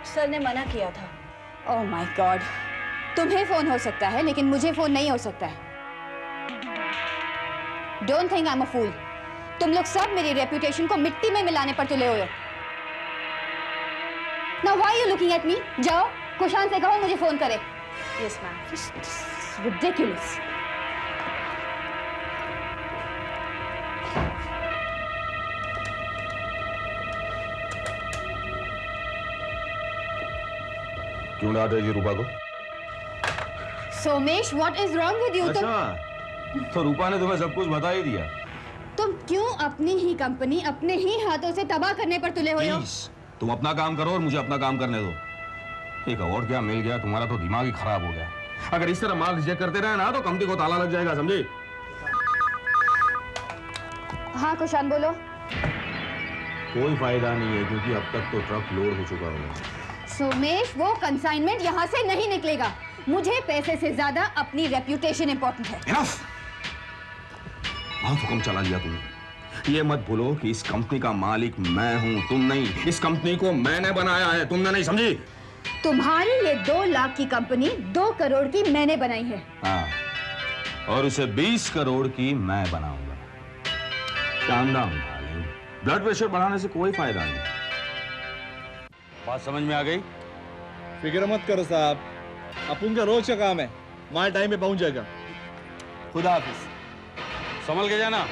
S1: सर ने मना किया था।
S14: Oh my God. तुम्हें फोन हो सकता है लेकिन मुझे फोन नहीं हो सकता है। Don't think I'm a fool. तुम लोग सब मेरी रेपुटेशन को मिट्टी में मिलाने पर तुले हुए हो। Now why are you looking at me? जाओ कुशान से कहो मुझे फोन करे।
S1: Yes ma'am.
S14: Ridiculous.
S13: क्यों डांट रही थी रूपा को?
S14: Somesh, what is wrong with you?
S13: अच्छा, तो रूपा ने तुम्हें सब कुछ बता ही दिया।
S14: तुम क्यों अपनी ही कंपनी अपने ही हाथों से तबाह करने पर तुले हुए हो?
S13: तुम अपना काम करो और मुझे अपना काम करने दो। एक अवार्ड क्या मिल गया, तुम्हारा तो दिमाग ही खराब हो गया। अगर इस तरह माल रिजेक्ट करते रहे ना तो कंपनी को ताला लग जाएगा, समझे?
S14: हाँ कुशान बोलो।
S13: कोई फायदा नहीं है क्योंकि अब तक तो ट्रक लोड हो चुका होगा।
S14: सोमेश, वो कंसाइनमेंट यहाँ से नहीं निकलेगा। मुझे पैसे से ज्यादा अपनी रेप्यूटेशन इंपॉर्टेंट है।
S13: Enough! बहुत हुक्म चला लिया तुमने। ये मत भूलो कि इस कंपनी का मालिक मैं हूं, तुम नहीं। इस कंपनी को मैंने बनाया है, तुमने नहीं, समझी?
S14: तुम्हारी ये 2 लाख की कंपनी 2 करोड़ की मैंने बनाई है।
S13: हाँ, और उसे 20 करोड़ की मैं बनाऊंगा। शानदार डार्लिंग, ब्लड प्रेशर बढ़ाने से कोई फायदा नहीं।
S11: बात समझ में आ गई?
S10: फिक्र मत करो साहब, अपन का रोज का काम है, माल टाइम पे पहुंच जाएगा। खुदा हाफिज।
S11: संभल के जाना।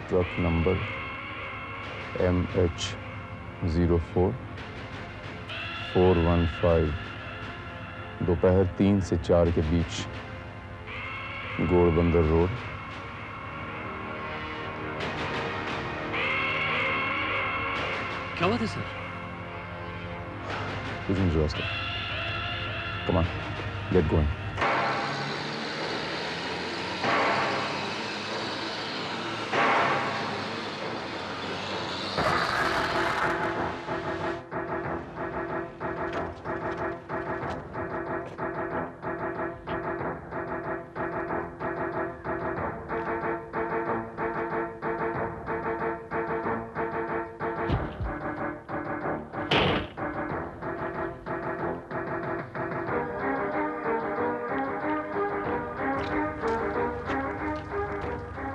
S13: ट्रक नंबर MH04 415 दोपहर 3 से 4 के बीच घोड़बंदर रोड।
S9: क्या बात है सर?
S13: कुछ नहीं Srivastava. Come on, get going.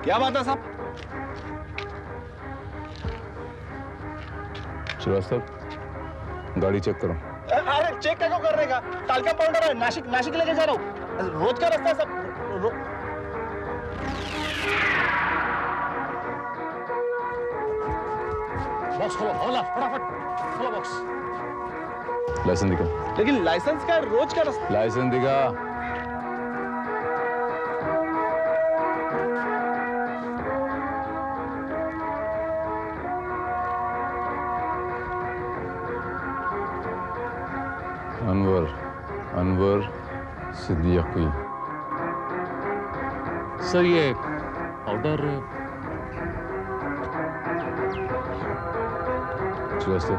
S10: क्या बात है साहब?
S13: श्रीवास्तव, गाड़ी चेक करो।
S10: अरे चेक क्या कर रहेगा? तालका पाउडर है, नासिक लेके जा रहा हूँ। रोज का रास्ता है सब। बॉक्स खोलो, ओला फटाफट खोलो बॉक्स।
S13: लाइसेंस दिखा।
S10: लेकिन लाइसेंस का रोज का रास्ता।
S13: लाइसेंस दिखा। अनवर सिद्दीकी।
S9: सर ये powder
S13: Srivastava,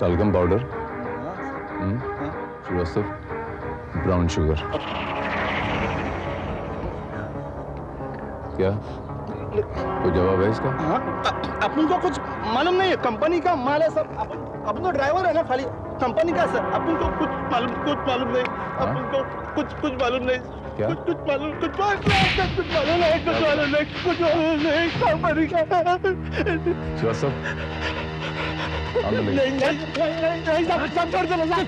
S13: talcum powder, Srivastava, brown sugar. क्या कोई जवाब है इसका?
S10: अपन को कुछ मालूम नहीं है, कंपनी का माल है सर। अपन तो ड्राइवर है ना, खाली कंपनी का सर। अपन को कुछ मालूम नहीं। अपन को कुछ मालूम नहीं।
S13: क्या?
S10: कुछ मालूम नहीं कंपनी का।
S13: श्रीवास्तव,
S10: नहीं सब छोड़ दो सब।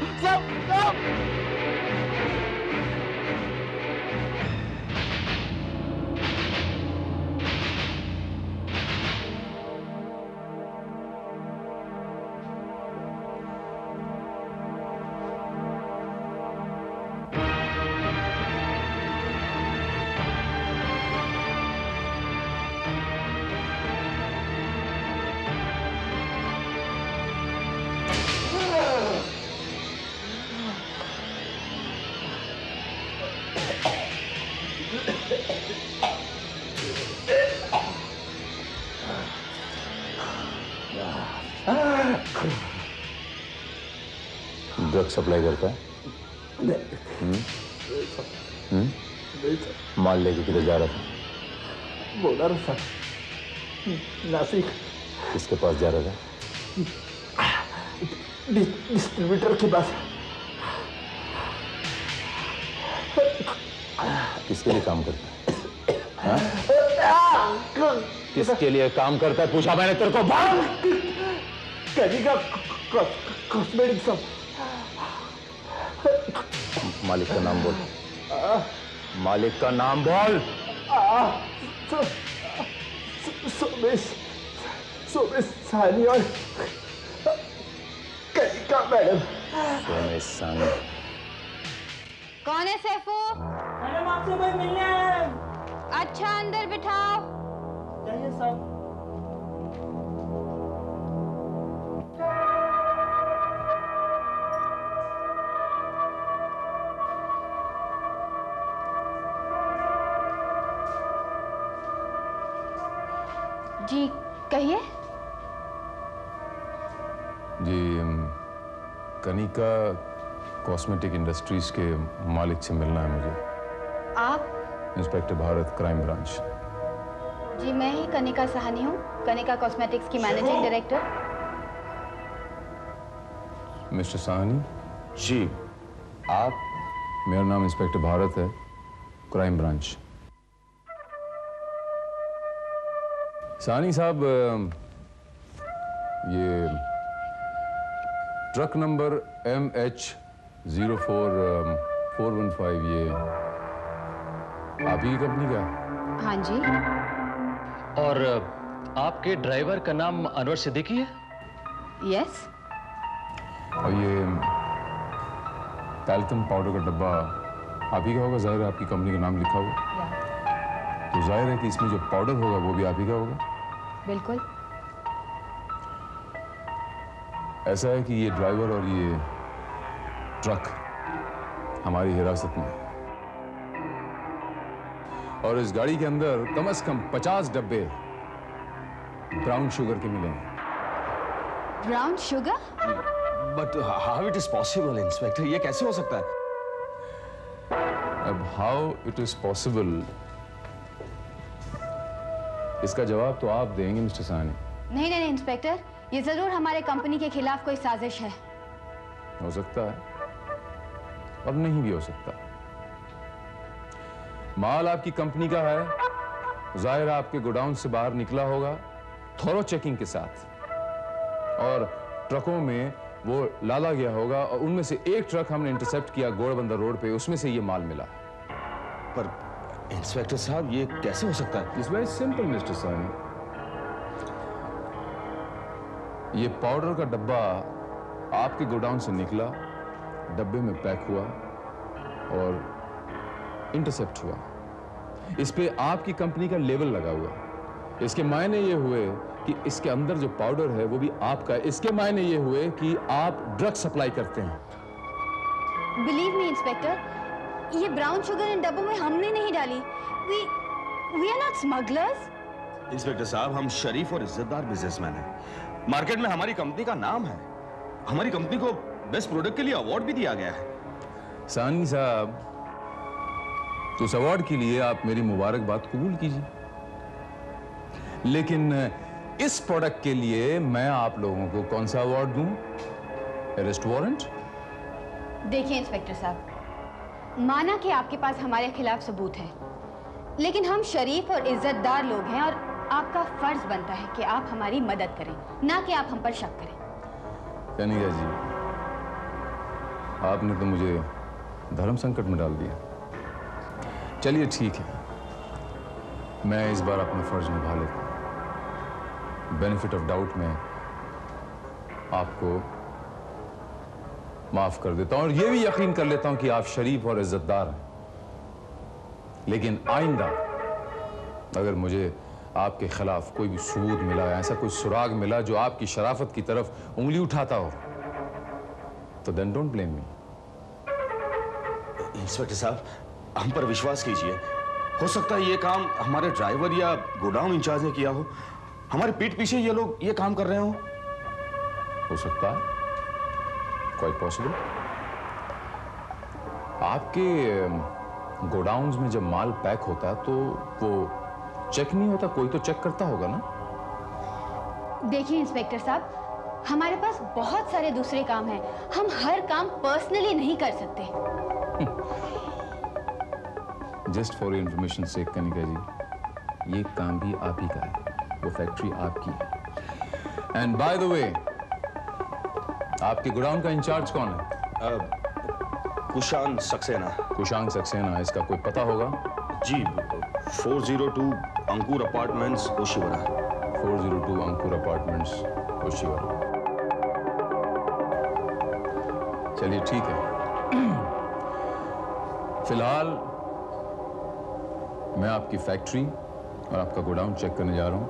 S13: ड्रग सप्लाई करता है? माल लेके किधर जा रहा था?
S10: बोला रहा था नासिक।
S13: किसके पास जा रहा था?
S10: डिस्ट्रीब्यूटर के पास।
S13: किसके लिए काम करता है? किसके लिए काम करता है पूछा मैंने तेरे को।
S10: कनिका कॉस्मेटिक्स सब।
S13: मालिक का नाम बोल। मालिक का नाम बोल।
S10: सोमेश सानी और कनिका मैडम।
S13: सोमेश सानी।
S14: कौन है सैफू?
S15: मैडम आपसे कोई मिलने आया है।
S14: अच्छा अंदर बिठाओ।
S15: जाइए साहब।
S14: जी कहिए।
S13: जी कनिका कॉस्मेटिक इंडस्ट्रीज के मालिक से मिलना है मुझे।
S14: आप?
S13: Inspector Bharat, crime branch.
S14: जी मैं ही कनिका साहनी हूँ, कनिका कॉस्मेटिक्स की मैनेजिंग डायरेक्टर।
S13: मिस्टर साहनी।
S16: जी।
S13: आप? मेरा नाम इंस्पेक्टर भारत है। Crime branch. सानी साहब, ये ट्रक नंबर MH04415 ये आप ही की कंपनी का?
S14: हाँ जी।
S7: और आपके ड्राइवर का नाम अनवर सिद्दीकी है?
S14: यस।
S13: और ये टैल्कम पाउडर का डब्बा आप ही का होगा? जाहिर है आपकी कंपनी का नाम लिखा होगा, तो जाहिर है कि इसमें जो पाउडर होगा वो भी आप ही का होगा।
S14: बिल्कुल।
S13: ऐसा है कि ये ड्राइवर और ये ट्रक हमारी हिरासत में है और इस गाड़ी के अंदर कम से कम 50 डब्बे ब्राउन शुगर के मिले हैं।
S14: Brown sugar?
S13: But how it is possible inspector, ये कैसे हो सकता है? अब हाउ इट इज पॉसिबल इसका जवाब तो आप देंगे मिस्टर सानी।
S14: नहीं नहीं इंस्पेक्टर, ये जरूर हमारे कंपनी के खिलाफ कोई साजिश है।
S13: हो सकता है और नहीं भी हो सकता। माल आपकी कंपनी का है, जाहिर आपके गोडाउन से बाहर निकला होगा थोरो चेकिंग के साथ, और ट्रकों में वो लादा गया होगा और उनमें से एक ट्रक हमने इंटरसेप्ट किया गोड़बंदर रोड पे, उसमें से ये माल मिला।
S16: पर इंस्पेक्टर साहब ये कैसे हो सकता है?
S13: इट्स वेरी सिंपल मिस्टर सानी। ये पाउडर का डब्बा आपके गोडाउन से निकला, डब्बे में पैक हुआ और इंटरसेप्ट हुआ। इस पे आपकी कंपनी का लेबल लगा हुआ। इसके मायने ये हुए कि इसके अंदर जो पाउडर है वो भी आपका है। इसके मायने ये हुए कि आप ड्रग सप्लाई करते हैं।
S14: बिलीव मी इंस्पेक्टर, ये ब्राउन शुगर इन डब्बों में हमने नहीं डाली। We are not smugglers.
S16: Inspector साहब, हम शरीफ और इज्जतदार बिजनेसमैन हैं। मार्केट में हमारी कंपनी का नाम है। हमारी कंपनी को बेस्ट प्रोडक्ट के लिए अवार्ड भी दिया गया है।
S13: सानी साहब, तो उस अवार्ड के लिए आप मेरी मुबारकबाद कबूल कीजिए, लेकिन इस प्रोडक्ट के लिए मैं आप लोगों को कौन सा अवार्ड दूं? Arrest warrant?
S14: देखिए इंस्पेक्टर साहब, माना कि आपके पास हमारे खिलाफ सबूत है, लेकिन हम शरीफ और इज्जतदार लोग हैं और आपका फर्ज बनता है कि आप हमारी मदद करें, ना कि आप हम पर शक करें।
S13: कनिका जी, आपने तो मुझे धर्म संकट में डाल दिया। चलिए ठीक है, मैं इस बार अपना फर्ज निभा लेता हूं। बेनिफिट ऑफ डाउट में आपको माफ कर देता हूं और यह भी यकीन कर लेता हूं कि आप शरीफ और इज्जतदार हैं। लेकिन आइंदा अगर मुझे आपके खिलाफ कोई भी सबूत मिला, ऐसा कोई सुराग मिला जो आपकी शराफत की तरफ उंगली उठाता हो, तो then don't blame me.
S16: Inspector साहब, हम पर विश्वास कीजिए। हो सकता है ये काम हमारे ड्राइवर या गोडाउन इंचार्ज ने किया हो। हमारे पीठ पीछे ये लोग ये काम कर रहे हो
S13: सकता है, क्वाइट पॉसिबल। आपके गोडाउन्स में जब माल पैक होता है तो वो चेक नहीं होता? कोई तो चेक करता होगा ना?
S14: देखिए इंस्पेक्टर साहब, हमारे पास बहुत सारे दूसरे काम हैं। हम हर काम पर्सनली नहीं कर सकते।
S13: जस्ट फॉर इंफॉर्मेशन से कनिका जी, ये काम भी आप ही का है, वो फैक्ट्री आपकी है। एंड बाय द वे, आपके गोडाउन का इंचार्ज कौन है?
S16: कुशांग सक्सेना।
S13: कुशांग सक्सेना, इसका कोई पता होगा?
S16: जी, 402 अंकुर अपार्टमेंट्स, ओशिवरा।
S13: 402 अंकुर अपार्टमेंट्स, ओशिवरा। चलिए ठीक है। फिलहाल मैं आपकी फैक्ट्री और आपका गोडाउन चेक करने जा रहा हूं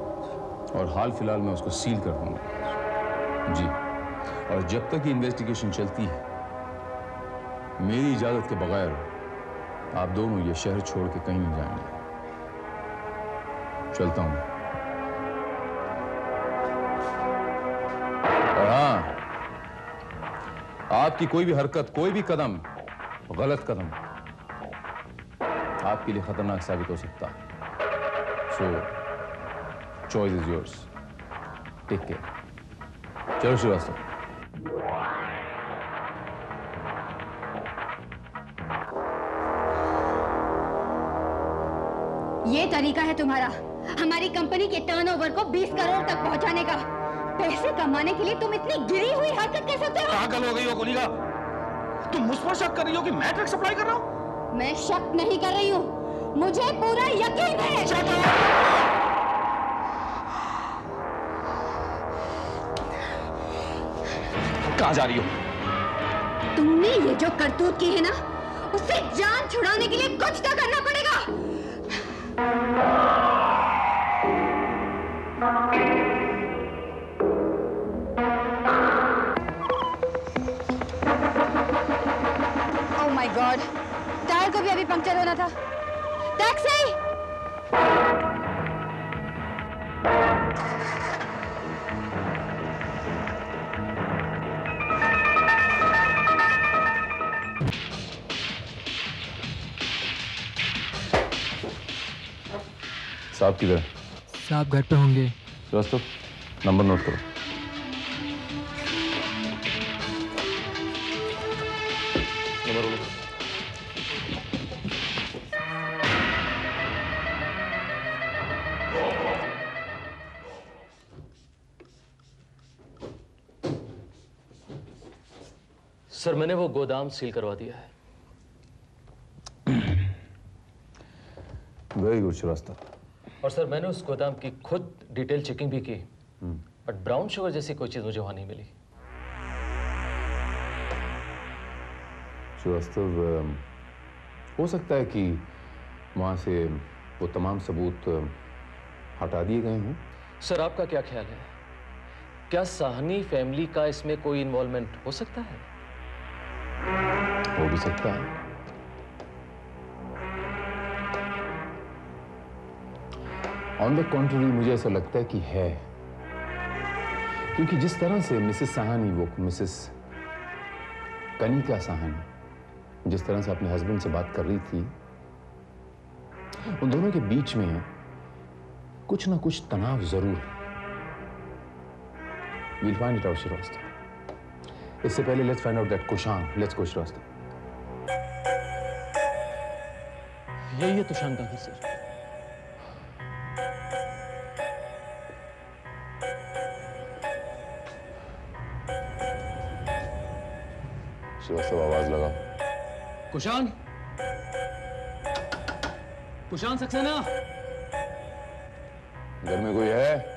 S13: और हाल फिलहाल मैं उसको सील कर दूंगा जी। और जब तक ये इन्वेस्टिगेशन चलती है, मेरी इजाजत के बगैर आप दोनों ये शहर छोड़ के कहीं नहीं जाएंगे। चलता हूं। और हाँ, आपकी कोई भी हरकत, कोई भी कदम, गलत कदम आपके लिए खतरनाक साबित हो सकता है। So choice is yours. Take care. चलो श्रीवास्तव।
S14: ये तरीका है तुम्हारा हमारी कंपनी के टर्नओवर को 20 करोड़ तक पहुंचाने का। पैसे कमाने के लिए तुम इतनी गिरी हुई हरकत कर सकते हो?
S16: पागल हो गई हो कनिका? तुम मुझ पर शक कर रही हो कि मैं ड्रग सप्लाई कर रहा हूं?
S14: मैं शक नहीं कर रही हूँ, मुझे पूरा यकीन है।
S16: कहां जा रही हो?
S14: तुमने ये जो करतूत की है ना, उससे जान छुड़ाने के लिए कुछ तो करना पड़ेगा। ओह माय गॉड, टायर को भी अभी पंक्चर होना था। टैक्सी!
S13: साहब किधर?
S17: साहब घर पे होंगे।
S13: श्रीवास्तव, नंबर नोट करो। नंबर बोलो।
S9: सर मैंने वो गोदाम सील करवा दिया है।
S13: Very good Srivastava.
S9: और सर मैंने उस गोदाम की खुद डिटेल चेकिंग भी की, बट ब्राउन शुगर जैसी कोई चीज मुझे वहां नहीं मिली।
S13: श्रीवास्तव, हो सकता है कि वहां से वो तमाम सबूत हटा दिए गए हों।
S9: सर आपका क्या ख्याल है, क्या साहनी फैमिली का इसमें कोई इन्वॉल्वमेंट हो सकता है?
S13: हो भी सकता है। ऑन द कॉन्ट्ररी मुझे ऐसा लगता है कि है, क्योंकि जिस तरह से मिसेस साहनी, वो मिसेस कनिका साहनी जिस तरह से अपने हस्बैंड से बात कर रही थी, उन दोनों के बीच में कुछ ना कुछ तनाव जरूर है। We'll find it out, Srivastava. इससे पहले let's find out that Kushan. Let's go Srivastava.
S9: यही है तुषान का घर सर।
S13: श्रीवास्तव, आवाज लगाओ।
S9: कुशान, कुशान सक्सेना,
S13: घर में कोई है?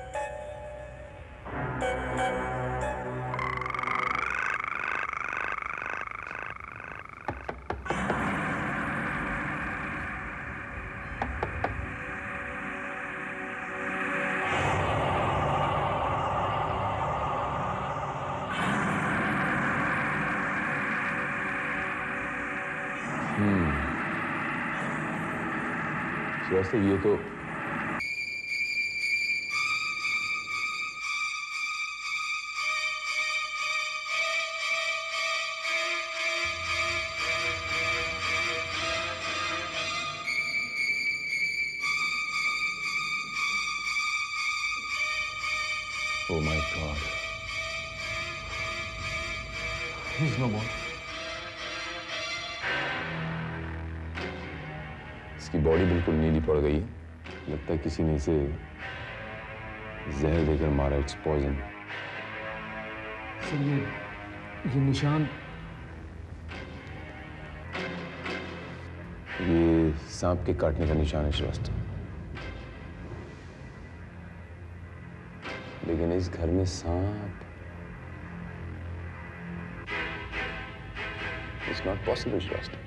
S13: श्रीवास्तव, ये तो Oh my God. He's no more. इसकी बॉडी बिल्कुल नीली पड़ गई है। लगता है किसी ने इसे जहर देकर मारा। It's poison.
S9: सर ये निशान,
S13: ये सांप के काटने का निशान है श्रीवास्तव। लेकिन इस घर में सांप इट्स नॉट पॉसिबल श्रीवास्तव।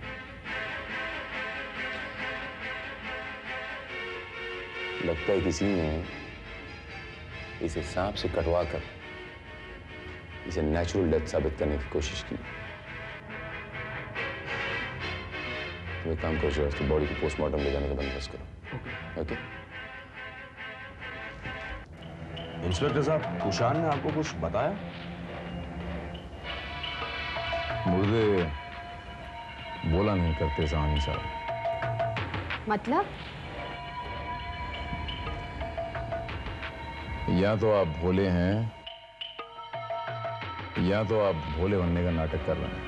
S13: लगता है किसी ने इसे सांप से कटवा कर इसे नेचुरल डेथ साबित करने की कोशिश की। तुम एक काम करो श्रीवास्तव, बॉडी को पोस्टमार्टम ले जाने का बंदोबस्त करो। ओके?
S16: इंस्पेक्टर साहब, कुशान ने आपको कुछ बताया?
S13: मुर्दे बोला नहीं करते साहनी साहब।
S14: मतलब?
S13: या तो आप भोले हैं या तो आप भोले बनने का नाटक कर रहे हैं।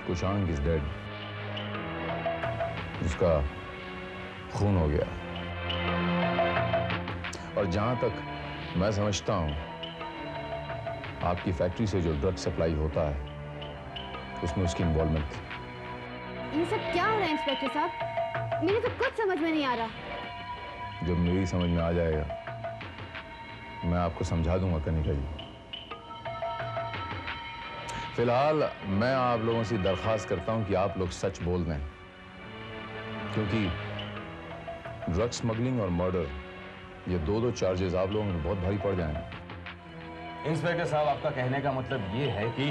S13: Kushang is dead. उसका खून हो गया। और जहां तक मैं समझता हूं, आपकी फैक्ट्री से जो ड्रग सप्लाई होता है उसमें उसकी इन्वॉल्वमेंट थी।
S14: ये सब क्या हो रहा है इंस्पेक्टर साहब? मेरे तो कुछ समझ में नहीं आ रहा।
S13: जब मेरी समझ में आ जाएगा मैं आपको समझा दूंगा कनिका जी। फिलहाल मैं आप लोगों से दरख्वास्त करता हूं कि आप लोग सच बोल दें, क्योंकि ड्रग स्मगलिंग और मर्डर ये दो चार्जेस आप लोगों में बहुत भारी पड़ जाएंगे।
S16: इंस्पेक्टर साहब, आपका कहने का मतलब ये है कि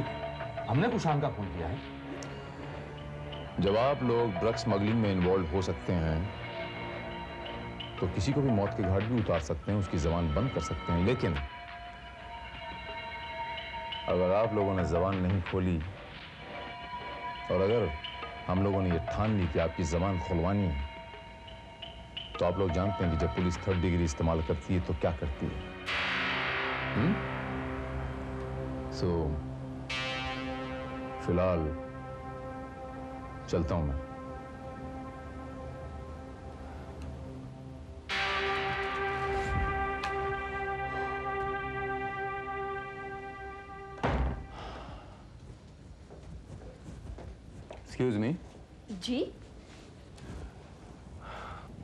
S16: हमने कुशान का खून किया है?
S13: जब आप लोग ड्रग स्मगलिंग में इन्वॉल्व हो सकते हैं तो किसी को भी मौत के घाट भी उतार सकते हैं, उसकी जबान बंद कर सकते हैं। लेकिन अगर आप लोगों ने जबान नहीं खोली और अगर हम लोगों ने ये ठान ली कि आपकी जबान खुलवानी है, तो आप लोग जानते हैं कि जब पुलिस 3rd डिग्री इस्तेमाल करती है तो क्या करती है। सो फिलहाल चलता हूं मैं। Excuse me.
S14: जी?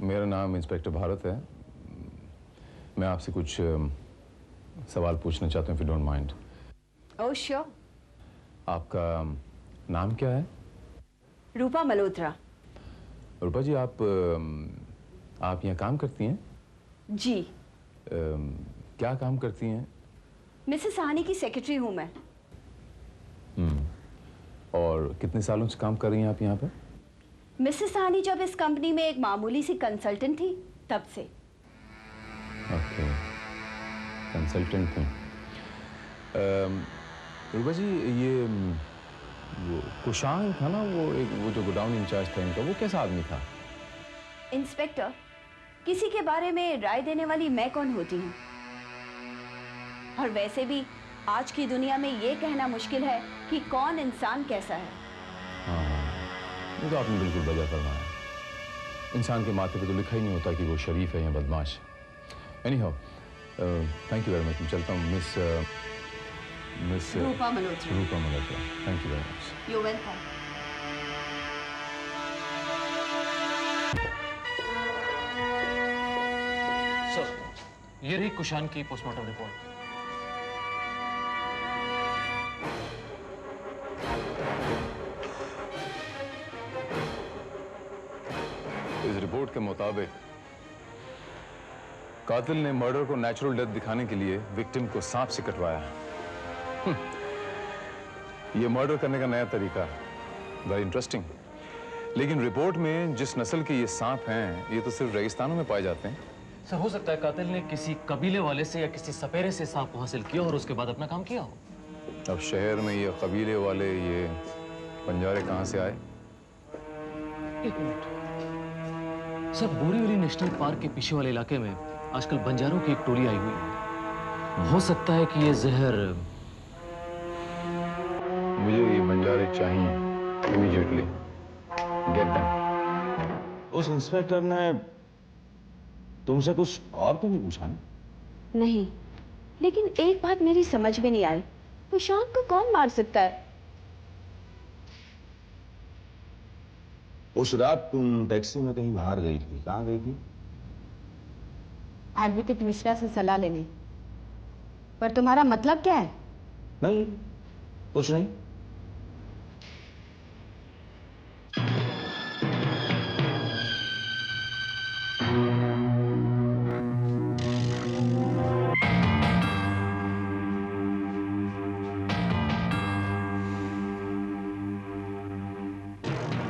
S13: मेरा नाम इंस्पेक्टर भारत है। मैं आपसे कुछ सवाल पूछना चाहता हूँ, if you don't mind.
S17: Oh sure.
S13: आपका नाम क्या है?
S17: रूपा मल्होत्रा।
S13: रूपा जी, आप यहाँ काम करती हैं?
S17: जी।
S13: क्या काम करती हैं?
S17: मिसेस साहनी की सेक्रेटरी हूँ मैं।
S13: और कितने सालों से काम कर रही हैं आप यहाँ पर?
S17: मिसेस साहनी जब इस कंपनी में एक मामूली सी कंसल्टेंट थी तब से।
S13: ओके, कंसल्टेंट थी। रूपा जी, ये वो कुशांग था ना, वो जो गोडाउन इंचार्ज था इनका, वो कैसा आदमी था?
S17: इंस्पेक्टर, किसी के बारे में राय देने वाली मैं कौन होती हूँ? और वैसे भी आज की दुनिया में ये कहना मुश्किल है कि कौन इंसान कैसा है।
S13: हाँ, ये तो आपने बिल्कुल वजह फरमाया। इंसान के माथे पे तो लिखा ही नहीं होता कि वो शरीफ है या बदमाश। Anyhow, thank you very much. मैं चलता हूँ। Miss
S17: Rupa Malhotra.
S13: Rupa Malhotra, thank you very much.
S17: You welcome.
S9: Sir, ये रही कुशान की पोस्टमार्टम रिपोर्ट।
S13: इस रिपोर्ट के मुताबिक कातिल ने मर्डर को नेचुरल डेथ दिखाने के लिए विक्टिम को सांप से कटवाया। ये मर्डर करने का नया तरीका, वेरी इंटरेस्टिंग। लेकिन रिपोर्ट में जिस नस्ल के ये सांप हैं, ये तो सिर्फ रेगिस्तानों में पाए जाते हैं।
S9: सर, हो सकता है कातिल ने किसी कबीले वाले से या किसी सपेरे से सांप को हासिल किया और उसके बाद अपना काम किया हो।
S13: अब शहर में ये कबीले वाले, ये बंजारे कहाँ से आए?
S9: एक minute sir, Borivali national park के पीछे वाले इलाके में आजकल बंजारों की एक टोली आई हुई है। हो सकता है कि ये जहर।
S13: मुझे ये बंजारे चाहिए इमीडिएटली। Get them.
S16: उस इंस्पेक्टर ने तुमसे कुछ और तो नहीं पूछा?
S17: नहीं, लेकिन एक बात मेरी समझ में नहीं आई, कुशान को कौन मार सकता है?
S16: उस रात तुम टैक्सी में कहीं बाहर गई थी, कहाँ गई थी?
S17: एडवोकेट मिश्रा से सलाह लेने। पर तुम्हारा मतलब क्या है?
S16: नहीं, कुछ नहीं।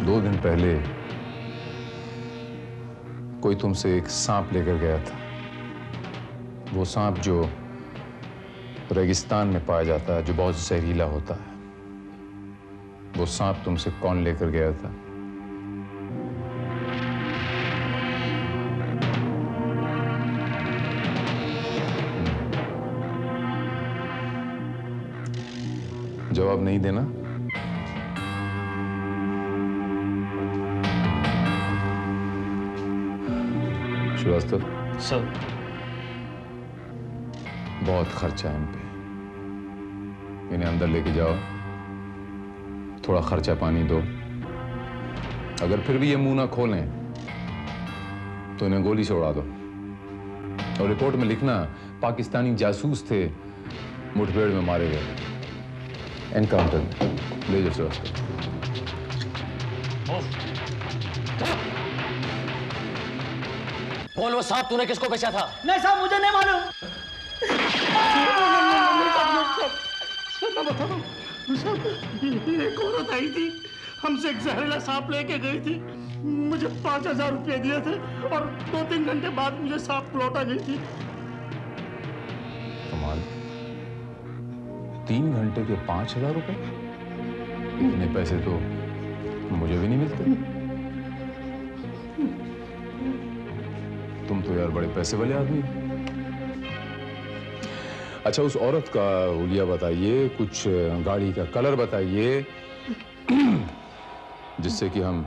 S13: दो दिन पहले कोई तुमसे एक सांप लेकर गया था। वो सांप जो रेगिस्तान में पाया जाता है, जो बहुत जहरीला होता है। वो सांप तुमसे कौन लेकर गया था? जवाब नहीं देना?
S8: श्रीवास्तव
S9: सर
S8: बहुत खर्चा है इन पे, इन्हें अंदर लेके जाओ, थोड़ा खर्चा पानी दो। अगर फिर भी ये मुंह ना खोलें तो इन्हें गोली से उड़ा दो। और रिपोर्ट में लिखना पाकिस्तानी जासूस थे, मुठभेड़ में मारे गए, एनकाउंटर में। ले जाओ श्रीवास्तव।
S9: बोल वो सांप तूने किसको बेचा था?
S15: नहीं साहब, मुझे नहीं मालूम।
S10: एक औरत आई थी, हमसे एक जहरीला सांप लेके गई थी। मुझे 5,000 रुपये दिए थे और 2-3 घंटे बाद मुझे सांप लौटा गई थी।
S8: कमाल, 3 घंटे के 5,000 रुपए? इतने पैसे तो मुझे भी नहीं मिलते। तुम तो यार बड़े पैसे वाले आदमी। अच्छा, उस औरत का हुलिया बताइए, कुछ गाड़ी का कलर बताइए, जिससे कि हम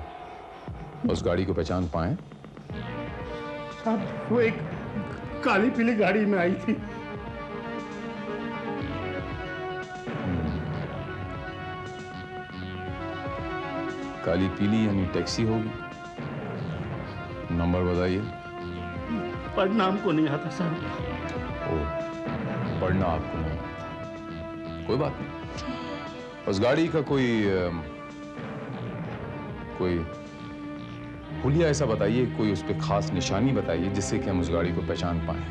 S8: उस गाड़ी को पहचान पाएं।
S10: साहब, वो एक काली पीली गाड़ी में आई थी।
S8: काली पीली यानी टैक्सी होगी। नंबर बताइए।
S10: पढ़ना हमको नहीं आता साहब।
S8: ओ, पढ़ना आपको नहीं आता, कोई बात नहीं। उस गाड़ी का कोई हुलिया ऐसा बताइए, कोई उस पर खास निशानी बताइए, जिससे कि हम उस गाड़ी को पहचान पाए।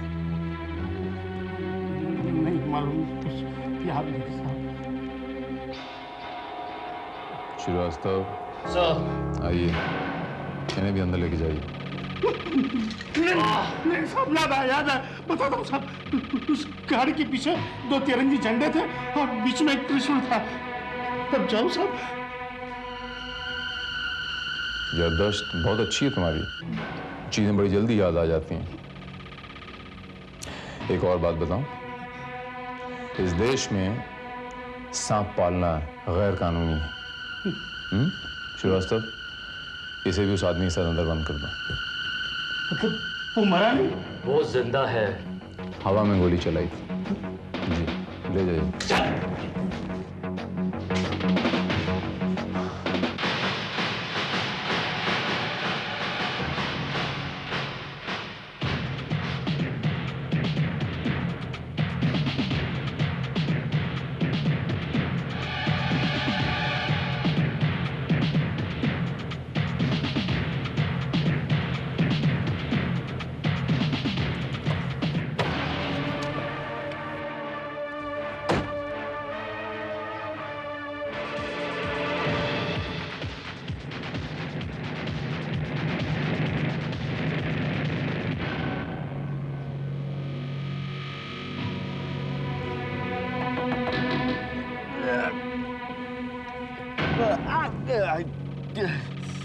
S10: नहीं मालूम, कुछ याद नहीं साहब।
S8: श्रीवास्तव
S9: सर,
S8: आइए, इन्हें भी अंदर लेके जाइए।
S10: नहीं साहब, याद है, बताता हूँ साहब। उस गाड़ी के पीछे 2 तिरंगी झंडे थे और बीच में एक त्रिशूल था। तब जाओ साहब।
S8: जबरदस्त, बहुत अच्छी है तुम्हारी, चीजें बड़ी जल्दी याद आ जाती हैं। एक और बात बताऊं, इस देश में सांप पालना गैर कानूनी है। श्रीवास्तव, इसे भी उस आदमी के साथ अंदर बंद कर दो।
S10: मतलब वो मरा नहीं?
S9: वो जिंदा है।
S8: हवा में गोली चलाई थी। जी, ले जाइए।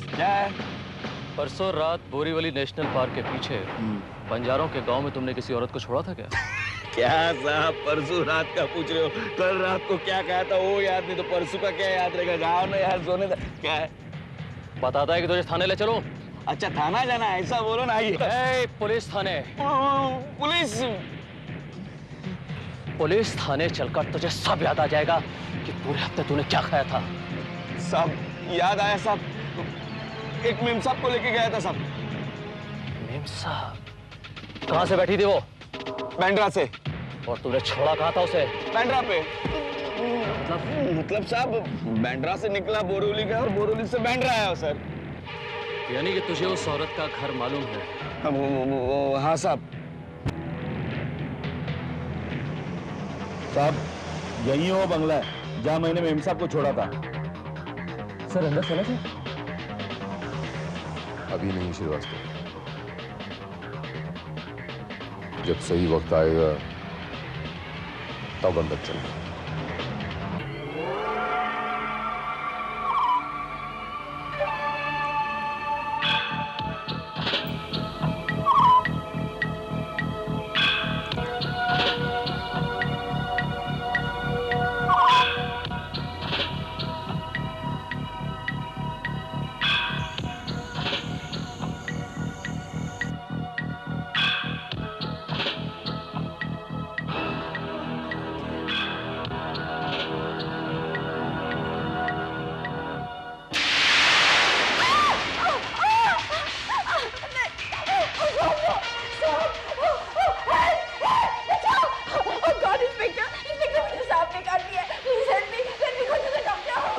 S9: क्या है? परसों रात बोरीवली नेशनल पार्क के पीछे बंजारों के गांव में तुमने किसी औरत को छोड़ा था क्या?
S16: क्या साहब, परसों रात का पूछ रहे हो? कल रात को क्या कहा था वो याद नहीं, तो परसों का क्या याद रहेगा? गाँव में यार सोने क्या है?
S9: बताता है कि तुझे थाने ले चलो।
S16: अच्छा, थाना जाना है, ऐसा बोलो ना। आइए।
S9: पुलिस थाने। पुलिस थाने चलकर तुझे सब याद आ जाएगा कि पूरे हफ्ते तूने क्या खाया था।
S16: साहब, याद आया साहब, एक मेम साहब को लेके गया था साहब।
S9: मेम साहब? कहाँ से बैठी थी वो?
S16: बैंड्रा से।
S9: और तूने छोड़ा कहाँ था उसे?
S16: बैंड्रा पे। मतलब साहब, बैंड्रा से निकला बोरीवली गया और बोरीवली से बैंड्रा आया सर।
S9: यानी कि तुझे उस औरत का घर मालूम है?
S16: हाँ साहब। साहब, यही वो बंगला है जहाँ मैंने मेम साहब को छोड़ा था।
S9: सर, अंदर चला था?
S8: अभी नहीं श्रीवास्तव, जब सही वक्त आएगा तब अंदर चलना।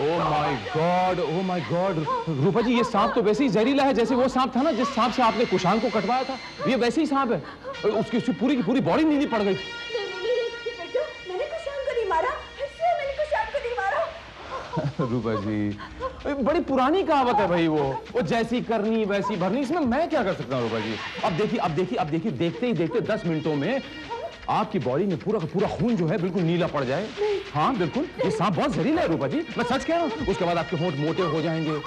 S8: ओह माय गॉड रूपा जी, ये सांप तो वैसे ही जहरीला है जैसे वो सांप था ना जिस सांप से आपने कुशांग को कटवाया था। ये वैसे ही सांप है, उसकी पूरी की पूरी बॉडी नीली पड़ गई।
S17: मैंने कुशांग को नहीं मारा, मैंने कुशांग को नहीं मारा।
S8: रूपा जी, बड़ी पुरानी कहावत है भाई, वो जैसी करनी वैसी भरनी, इसमें मैं क्या कर सकता हूँ रूपा जी। अब देखिए देखते ही देखते 10 मिनटों में आपकी बॉडी में पूरा का पूरा खून जो है बिल्कुल नीला पड़ जाए। हाँ बिल्कुल, ये सांप बहुत जहरीला है रूपा जी, मैं सच कह रहा हूँ। उसके बाद आपके होंठ मोटे हो जाएंगे,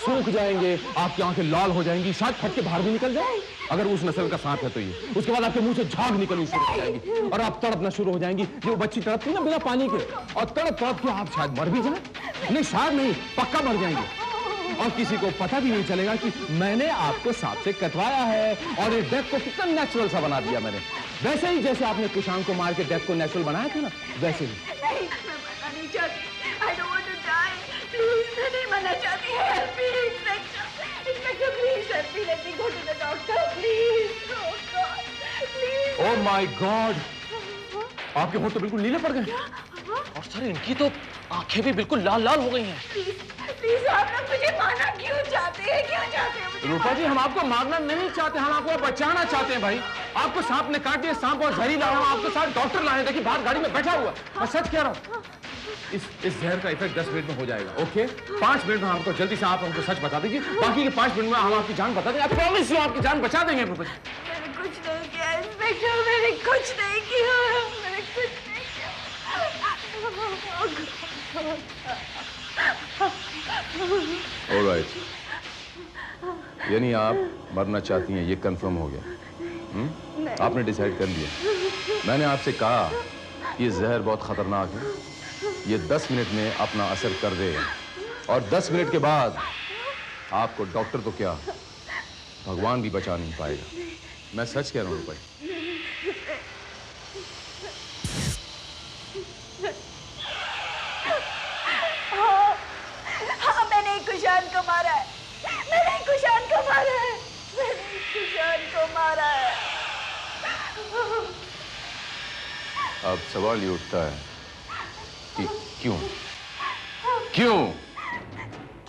S8: सूख जाएंगे, आपकी आंखें लाल हो जाएंगी, शायद फट के बाहर भी निकल जाए अगर उस नस्ल का सांप है तो ये। उसके बाद आपके मुंह से झाग निकलनी शुरू हो जाएगी और आप तड़पना शुरू हो जाएंगी, जो बच्ची तड़पती है ना बिना पानी के, और तड़प के आप शायद मर भी जाए। नहीं शायद नहीं, पक्का मर जाएंगे और किसी को पता भी नहीं चलेगा कि मैंने आपको सांप से कटवाया है। और ये डेथ को कितना नेचुरल सा बना दिया मैंने, वैसे ही जैसे आपने कुशांग को मार के डेथ को नेचुरल बनाया था ना, वैसे ही।
S17: नहीं, मैं मरना नहीं चाहती। I don't want to die. Please, मैं नहीं मरना चाहती। Help me, Inspector, please help me. Let me go to the doctor, please. Oh God, please.
S8: Oh my God, आपके होंठ तो बिल्कुल नीले पड़ गए
S9: और सर इनकी तो आंखें भी बिल्कुल लाल लाल हो गई हैं।
S17: प्लीज आप लोग मुझे मारना क्यों चाहते हैं मुझे?
S8: रूपा जी, हम आपको मारना नहीं चाहते, हम आपको बचाना चाहते हैं भाई। आपको सांप ने काट दिया, सांप बहुत जहरीला है, हम आपके साथ डॉक्टर लाए, देखिए बाहर गाड़ी में बैठा हुआ। मैं सच कह रहा हूँ, इस जहर का इफेक्ट 10 मिनट में हो जाएगा। ओके, 5 मिनट में हमको जल्दी से आप हमको सच बता दीजिए, बाकी के 5 मिनट में हम आपकी जान बता देंगे। प्रॉमिस यू, आपकी जान बचा देंगे रूपा जी।
S17: मैंने कुछ नहीं किया इंस्पेक्टर, मैंने कुछ नहीं किया, मैंने कुछ नहीं किया।
S8: ऑलराइट, यानी आप मरना चाहती हैं, ये कंफर्म हो गया। आपने डिसाइड कर लिया। मैंने आपसे कहा ये जहर बहुत खतरनाक है, ये 10 मिनट में अपना असर कर देगा और 10 मिनट के बाद आपको डॉक्टर तो क्या भगवान भी बचा नहीं पाएगा। मैं सच कह रहा हूँ भाई।
S17: हाँ, मैंने कुशांग को मारा है, मैंने कुशांग को मारा है, मैंने कुशांग को मारा है।
S8: अब सवाल ये उठता है कि क्यों?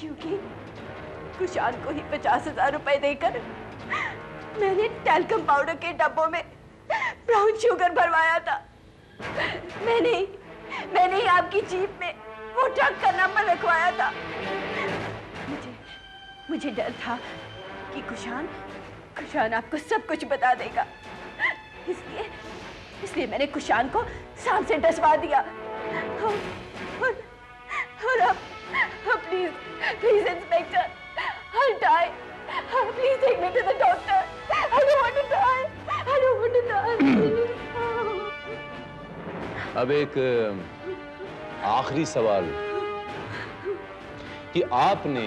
S17: क्योंकि कुशांग को ही 50,000 रुपए देकर मैंने टैल्कम पाउडर के डब्बों में ब्राउन शुगर भरवाया था। मैंने ही आपकी जीप में वो ट्रक का नंबर रखवाया था। मुझे डर था कि कुशांग आपको सब कुछ बता देगा, इसलिए मैंने कुशांग को सांप से डसवा दिया। और अब please inspector, I'll die. Please take me to the doctor. I don't want to die. I don't want to die.
S8: अब एक आखिरी सवाल कि आपने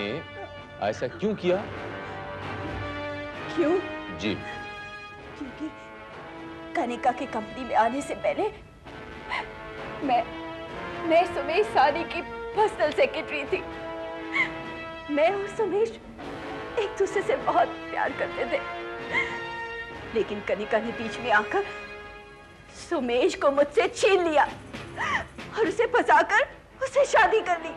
S8: ऐसा क्यों किया?
S17: क्यों?
S8: जी।
S17: क्योंकि कनिका की कंपनी में आने से पहले मैं सुमेश सानी की पर्सनल सेक्रेटरी थी। मैं और सुमेश एक दूसरे से बहुत प्यार करते थे, लेकिन कनिका ने बीच में आकर सुमेश को मुझसे छीन लिया और उसे फंसाकर उससे शादी कर ली।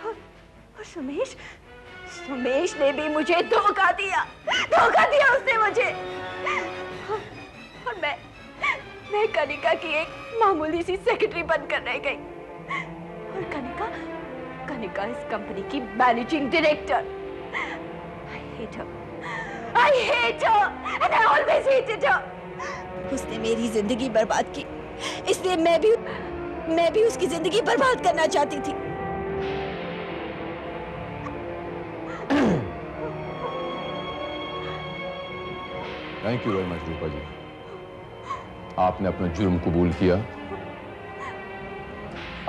S17: और सुमेश ने भी मुझे धोखा दिया उसने मुझे। और मैं कनिका की एक मामूली सी सेक्रेटरी बनकर रह गई। और कनिका इस कंपनी की managing director. I hate her and I always hated her. उसने मेरी जिंदगी बर्बाद की, इसलिए मैं भी उसकी जिंदगी बर्बाद करना चाहती थी।
S8: थैंक यू वेरी मच रूपा जी, आपने अपना जुर्म कबूल किया,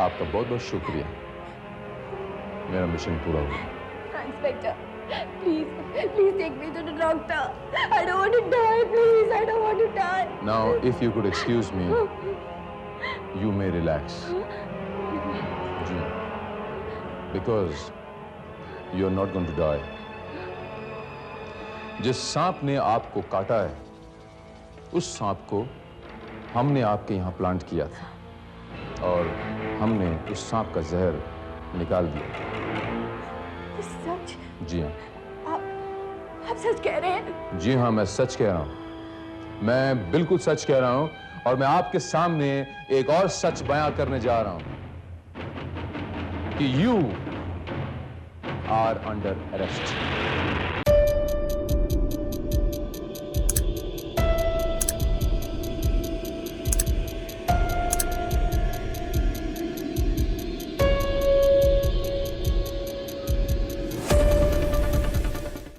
S8: आपका बहुत बहुत शुक्रिया। मेरा मिशन पूरा हुआ।
S17: Inspector, please take me to the doctor. I don't want to die, please. I don't want to die.
S8: Now, if you could excuse me, you may relax. जी, because you are not going to die. जिस सांप ने आपको काटा है, उस सांप को हमने आपके यहाँ प्लांट किया था और हमने उस सांप का जहर निकाल दिया।
S17: सच?
S8: जी हाँ।
S17: आप सच कह रहे हैं?
S8: जी हाँ, मैं सच कह रहा हूं। मैं बिल्कुल सच कह रहा हूं और मैं आपके सामने एक और सच बयां करने जा रहा हूं कि यू आर अंडर अरेस्ट।